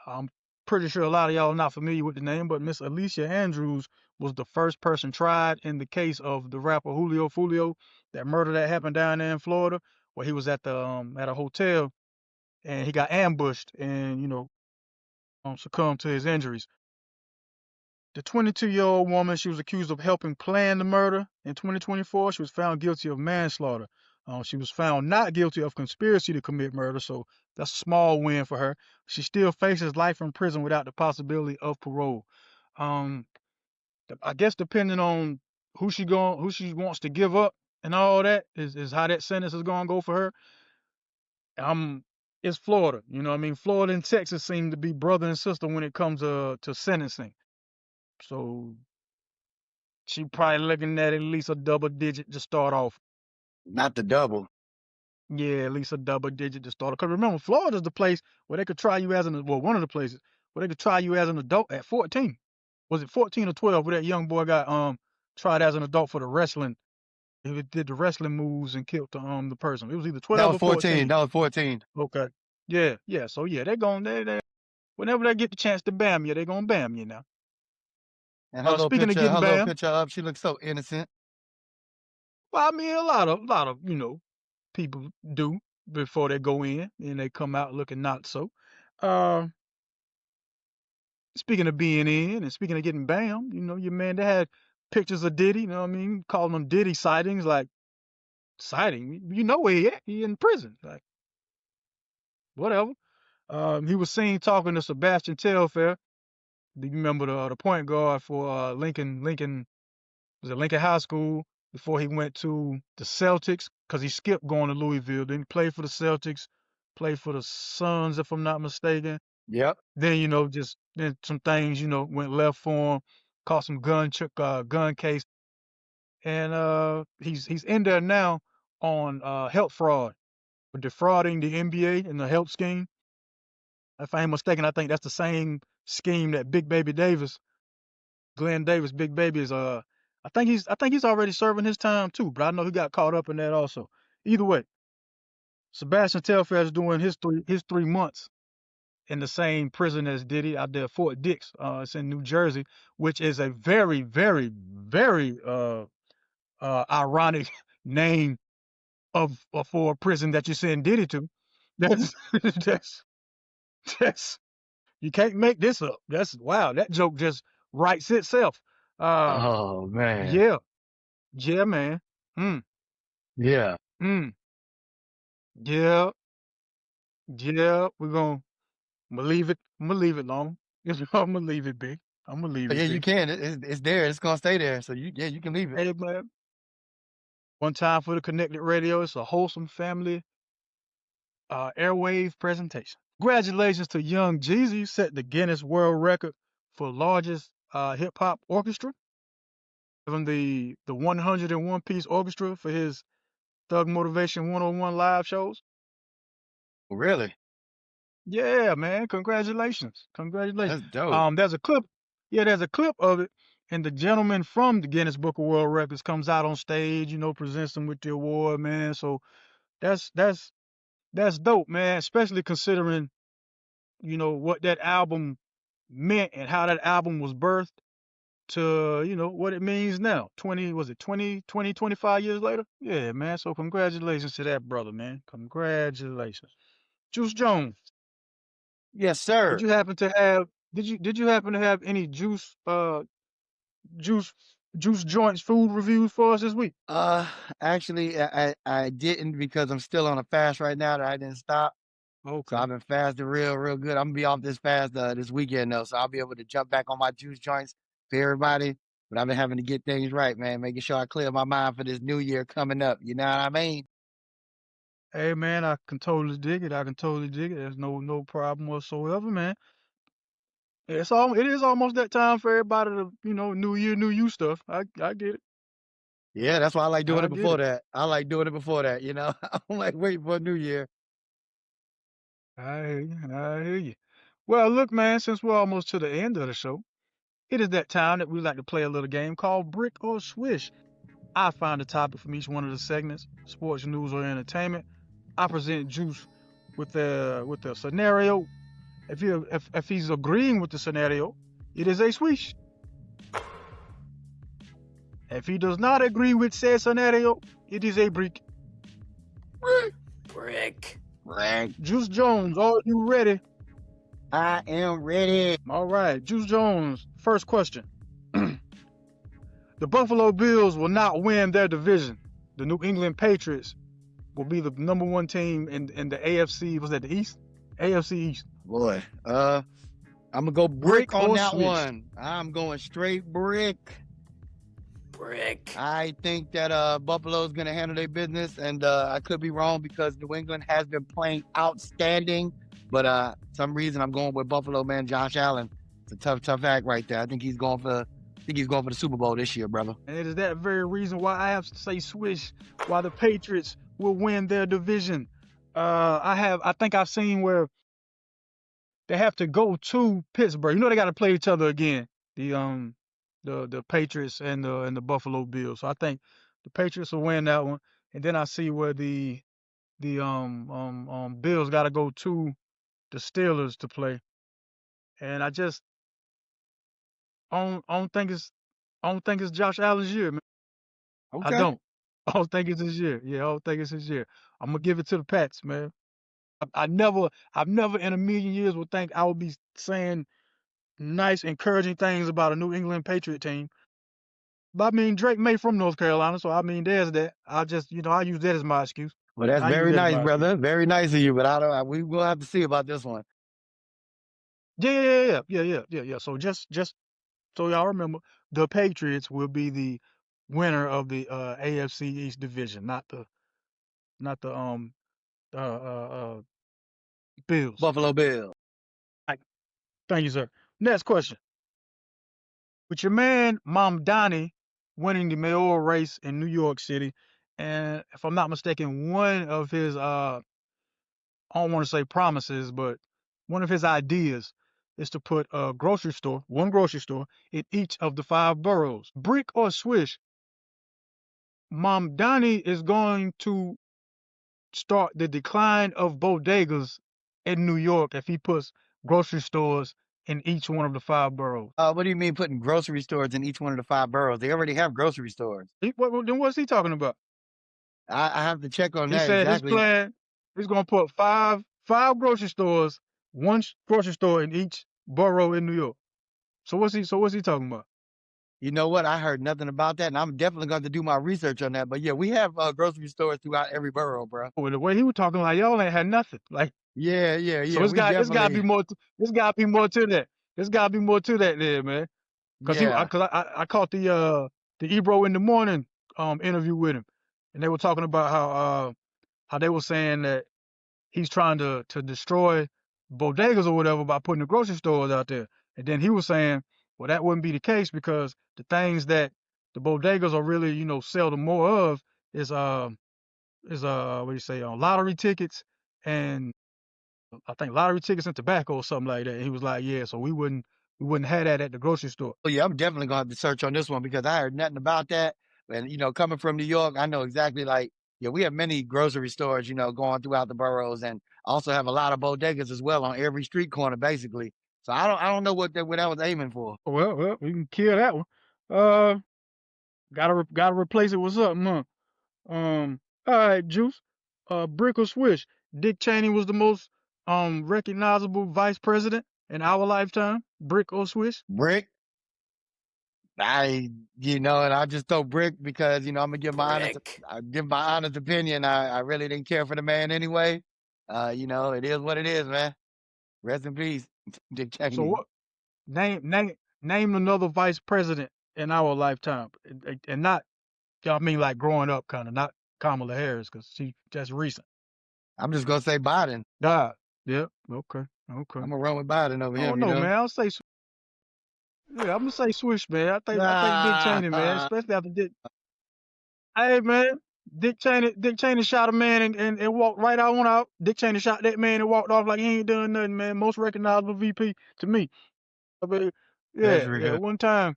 I'm pretty sure a lot of y'all are not familiar with the name, but Miss Alicia Andrews was the first person tried in the case of the rapper Julio Fulio, that murder that happened down there in Florida, where he was at the at a hotel and he got ambushed and succumbed to his injuries. The 22-year-old woman, she was accused of helping plan the murder. In 2024, she was found guilty of manslaughter. She was found not guilty of conspiracy to commit murder, so that's a small win for her. She still faces life in prison without the possibility of parole. Um, I guess depending on who she wants to give up and all that is how that sentence is gonna go for her. It's Florida, you know what I mean? Florida and Texas seem to be brother and sister when it comes to sentencing. So she probably looking at least a double digit to start off. Not the double. Yeah, at least a double digit to start off. Because remember, Florida's the place where they could try you as one of the places where they could try you as an adult at 14. Was it 14 or 12 where that young boy got tried as an adult for the wrestling? He did the wrestling moves and killed the person. It was either That 12 was or 14. 14. That was 14. Okay. Yeah. So yeah, they're going they whenever they get the chance to bam you, they're gonna bam you now. And her little Speaking of picture, getting her little bam, picture up, she looks so innocent. Well, I mean, a lot of people do before they go in and they come out looking not so. Uh, Speaking of being in and speaking of getting bam, your man, they had pictures of Diddy. You know what I mean? Calling them Diddy sightings, like sighting. You know where he at? He in prison. Like whatever. He was seen talking to Sebastian Telfair. Do you remember the point guard for Lincoln? Was it Lincoln High School before he went to the Celtics? Because he skipped going to Louisville. Then he played for the Celtics, played for the Suns, if I'm not mistaken. Yep. Then just then some things went left for him. Caught some gun case, and he's in there now on help fraud for defrauding the NBA in the help scheme. If I ain't mistaken, I think that's the same scheme that Big Baby Davis, Glenn Davis, Big Baby is I think he's already serving his time too, but I know he got caught up in that also. Either way, Sebastian Telfair is doing his 3 months in the same prison as Diddy out there at Fort Dix. It's in New Jersey, which is a very, very, very ironic name of for a prison that you send Diddy to. That's that's that's you can't make this up. That's wow. That joke just writes itself. Uh, Oh man. yeah, yeah, man. Mm, Yeah. mm, yeah, yeah. I'm gonna leave it. I'm gonna leave it long. I'm gonna leave it big. I'm gonna leave Yeah, it you big. can. It's there. It's gonna stay there. So you can leave it. Hey man, one time for the Connected Radio. It's a wholesome family airwave presentation. Congratulations to Young Jeezy, set the Guinness World Record for largest hip hop orchestra. Given the 101 piece orchestra for his Thug Motivation 101 live shows. Really? Yeah, man, congratulations, congratulations. That's dope. There's a clip. Yeah, there's a clip of it, and the gentleman from the Guinness Book of World Records comes out on stage, presents them with the award, man. So that's that's that's dope, man. Especially considering what that album meant and how that album was birthed to what it means now. 20 was it 20 20 25 years later? Yeah, man. So congratulations to that brother, man. Congratulations. Juice Jones, Yes, did sir. you happen to have did you happen to have any juice juice joints food reviews for us this week? Uh, actually, I didn't because I'm still on a fast right now that I didn't stop. So Okay. I've been fasting real good. I'm gonna be off this fast this weekend though, so I'll be able to jump back on my juice joints for everybody. But I've been having to get things right, man, making sure I clear my mind for this new year coming up. You know what I mean? Hey man, I can totally dig it. I can totally dig it. There's no problem whatsoever, man. It is almost that time for everybody to, new year, new you stuff. I get it. Yeah, that's why I like doing I it get before it. that. I like doing it before that, you know. I don't like waiting for a new year. I hear you. I hear you. Well, look, man, since we're almost to the end of the show, it is that time that we like to play a little game called Brick or Swish. I find a topic from each one of the segments, sports, news, or entertainment. I present Juice with a scenario. If he's agreeing with the scenario, it is a swish. If he does not agree with said scenario, it is a brick. Brick. Juice Jones, are you ready? I am ready. All right, Juice Jones. First question. The Buffalo Bills will not win their division. The New England Patriots will be the number one team in the AFC. Was that the East? AFC East. Boy, I'm gonna go Brick brick on or that swish? one. I'm going straight brick. Brick. I think that Buffalo's gonna handle their business, and I could be wrong because New England has been playing outstanding. But some reason I'm going with Buffalo, man. Josh Allen. It's a tough act right there. I think he's going for the Super Bowl this year, brother. And it is that very reason why I have to say swish, why the Patriots will win their division. I think I've seen where they have to go to Pittsburgh. They got to play each other again. The Patriots and the Buffalo Bills. So I think the Patriots will win that one. And then I see where the Bills got to go to the Steelers to play. And I don't think it's Josh Allen's year, man. I Okay. don't. I don't think it's his year. Yeah, I don't think it's his year. I'm gonna give it to the Pats, man. I've never in a million years would think I would be saying nice, encouraging things about a New England Patriot team. But I mean, Drake May from North Carolina, so I mean, there's that. I just, I use that as my excuse. Well, that's I use very that as nice, my excuse. brother. Very nice of you, but we will have to see about this one. Yeah. So just so y'all remember, the Patriots will be the winner of the AFC East division, not the Bills. Buffalo Bill. Right. Thank you, sir. Next question. With your man Mamdani winning the mayoral race in New York City, and if I'm not mistaken, one of his I don't want to say promises, but one of his ideas is to put one grocery store in each of the 5 boroughs. Brick or Swish, Mamdani is going to start the decline of bodegas in New York if he puts grocery stores in each one of the 5 boroughs. What do you mean putting grocery stores in each one of the 5 boroughs? They already have grocery stores. Then what's he talking about? I have to check on He that said his exactly. plan is going to put five grocery stores, one grocery store in each borough in New York. So what's he talking about? You know what? I heard nothing about that, and I'm definitely going to do my research on that. But yeah, we have grocery stores throughout every borough, bro. With the way he was talking, like y'all ain't had nothing. Like so, We it's got to be definitely, more. It's got to be more to that. There's got to be more to that, there, man. Cause yeah. I caught the Ebro in the morning interview with him, and they were talking about how they were saying that he's trying to destroy bodegas or whatever by putting the grocery stores out there. And then he was saying, well, that wouldn't be the case because the things that the bodegas are really, sell the more of is what do you say, lottery tickets and I think lottery tickets and tobacco or something like that. And he was like, yeah, so we wouldn't have that at the grocery store. Oh yeah, I'm definitely going to have to search on this one because I heard nothing about that. And coming from New York, I know exactly like yeah, we have many grocery stores, going throughout the boroughs, and also have a lot of bodegas as well on every street corner, basically. So I don't know what I was aiming for. Well, we can kill that one. Uh, gotta replace it with something, huh? All right, Juice. Brick or Swish? Dick Cheney was the most recognizable vice president in our lifetime. Brick or Swish? Brick, and I just throw Brick because I'm gonna Brick. give my honest opinion. I really didn't care for the man anyway. It is what it is, man. Rest in peace, Dick So Cheney. what? Name another vice president in our lifetime, and not. I mean, like growing up, kind of not Kamala Harris, because she just recent. I'm just gonna say Biden. God. Yeah. Okay. I'm gonna run with Biden over I don't him. know, man. Yeah, I'm gonna say Swish, man. I think Dick Cheney, man, Ah, especially after Dick. Hey, man, Dick Cheney shot a man and walked right on out. Dick Cheney shot that man and walked off like he ain't done nothing, man. Most recognizable VP to me. I mean, that's yeah. real. One time,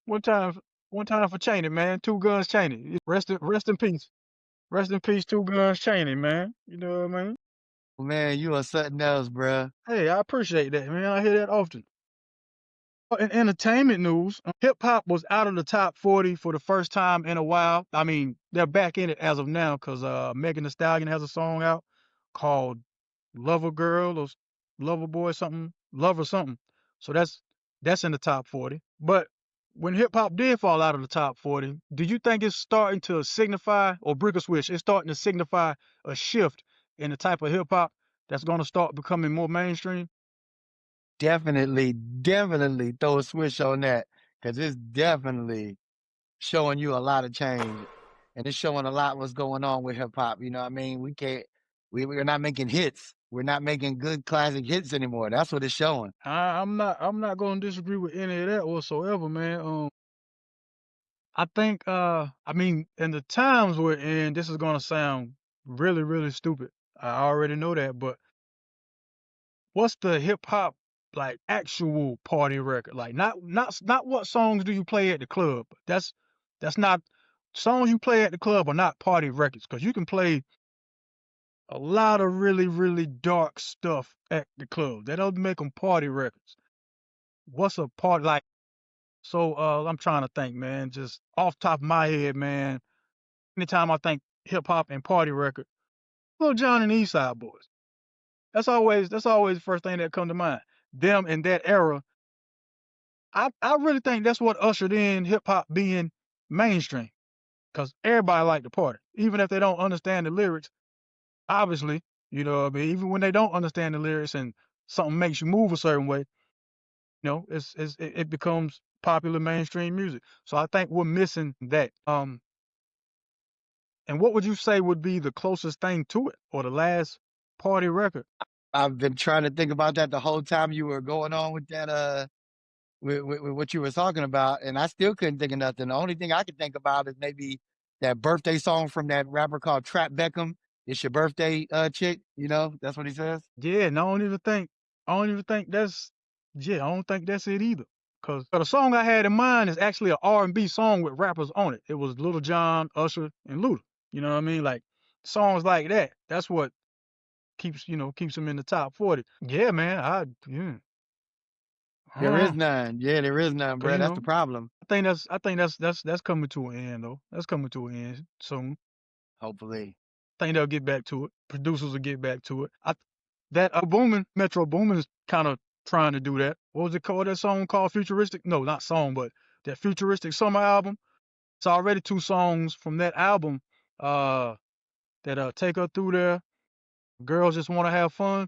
one time for Cheney, man. 2 Guns Cheney. Rest in peace. Rest in peace, 2 Guns Cheney, man. You know what I mean? Man, you are something else, bruh. Hey, I appreciate that, man. I hear that often. In entertainment news, hip hop was out of the top 40 for the first time in a while. I mean, they're back in it as of now because Megan Thee Stallion has a song out called Lover Girl or Lover Boy something, Lover something. So that's in the top 40. But when hip hop did fall out of the top 40, do you think it's starting to signify, or Brick or Switch, it's starting to signify a shift in the type of hip hop that's going to start becoming more mainstream? Definitely throw a switch on that because it's definitely showing you a lot of change, and it's showing a lot what's going on with hip hop. You know what I mean? We're not making hits. We're not making good classic hits anymore. That's what it's showing. I'm not going to disagree with any of that whatsoever, man. I think I mean in the times we're in, this is gonna sound really, really stupid. I already know that, but what's the hip hop like actual party record? Like not what songs do you play at the club. That's not songs you play at the club are not party records because you can play a lot of really, really dark stuff at the club. That don't make them party records. What's a party like? So I'm trying to think, man. Just off the top of my head, man. anytime I think hip hop and party record, Lil Jon and the East Side Boys. That's always the first thing that come to mind. Them in that era, I really think that's what ushered in hip hop being mainstream. Cause everybody like to party, even if they don't understand the lyrics. Obviously, you know what I mean. Even when they don't understand the lyrics and something makes you move a certain way, it becomes popular mainstream music. So I think we're missing that. And what would you say would be the closest thing to it, or the last party record? I've been trying to think about that the whole time you were going on with that with what you were talking about, and I still couldn't think of nothing. The only thing I could think about is maybe that birthday song from that rapper called Trap Beckham. It's your birthday, chick. You know, that's what he says. Yeah, and I don't even think that's, yeah, I don't think that's it either. Cause the song I had in mind is actually an R&B song with rappers on it. It was Lil Jon, Usher, and Luda. You know what I mean? Like songs like that. That's what keeps them in the top 40. Yeah, man. There is Uh, none. Yeah, there is none, Cause bro. That's the problem. I think that's coming to an end though. That's coming to an end soon. Hopefully. I think they'll get back to it. Producers will get back to it. That Metro Boomin is kind of trying to do that. What was it called? That song called Futuristic? No, not song, but that Futuristic Summer album. It's already 2 songs from that album. That take her through there. Girls just want to have fun.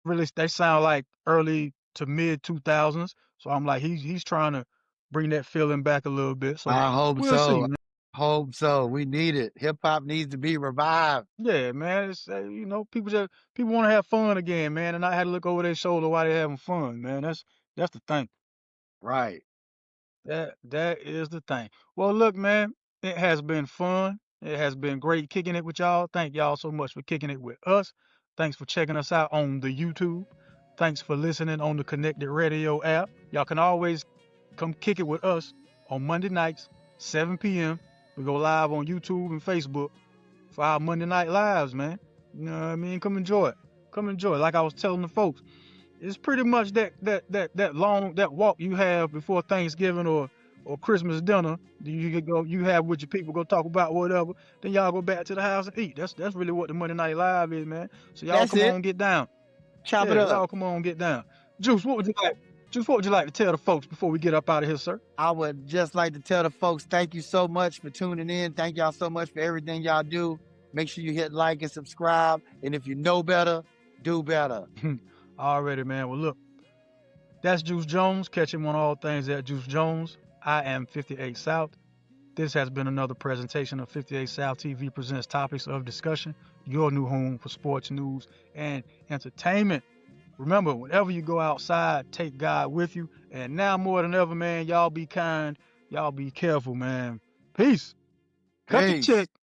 Really, they sound like early to mid 2000s. So I'm like, he's trying to bring that feeling back a little bit. So I hope we'll see, so. man. Hope so. We need it. Hip hop needs to be revived. Yeah, man. It's people want to have fun again, man, and I had to look over their shoulder while they're having fun, man. That's the thing. Right. That is the thing. Well, look, man, it has been fun. It has been great kicking it with y'all. Thank y'all so much for kicking it with us. Thanks for checking us out on the YouTube. Thanks for listening on the Connected Radio app. Y'all can always come kick it with us on Monday nights, 7 p.m. We go live on YouTube and Facebook for our Monday night lives, man. You know what I mean? Come enjoy it. Come enjoy it. Like I was telling the folks, it's pretty much that walk you have before Thanksgiving or Christmas dinner. You have with your people, go talk about whatever. Then y'all go back to the house and eat. That's really what the Monday Night Live is, man. So y'all That's come it. on, get down. Chop it Yeah, up. y'all come on, get down. Juice, what would you like? Juice, what would you like to tell the folks before we get up out of here, sir? I would just like to tell the folks, thank you so much for tuning in. Thank y'all so much for everything y'all do. Make sure you hit like and subscribe. And if you know better, do better. Already, man. Well, look, that's Juice Jones. Catch him on all things at Juice Jones. I am 58 South. This has been another presentation of 58 South TV presents Topics of Discussion, your new home for sports news and entertainment. Remember, whenever you go outside, take God with you. And now more than ever, man, y'all be kind. Y'all be careful, man. Peace. Cut the Peace. check.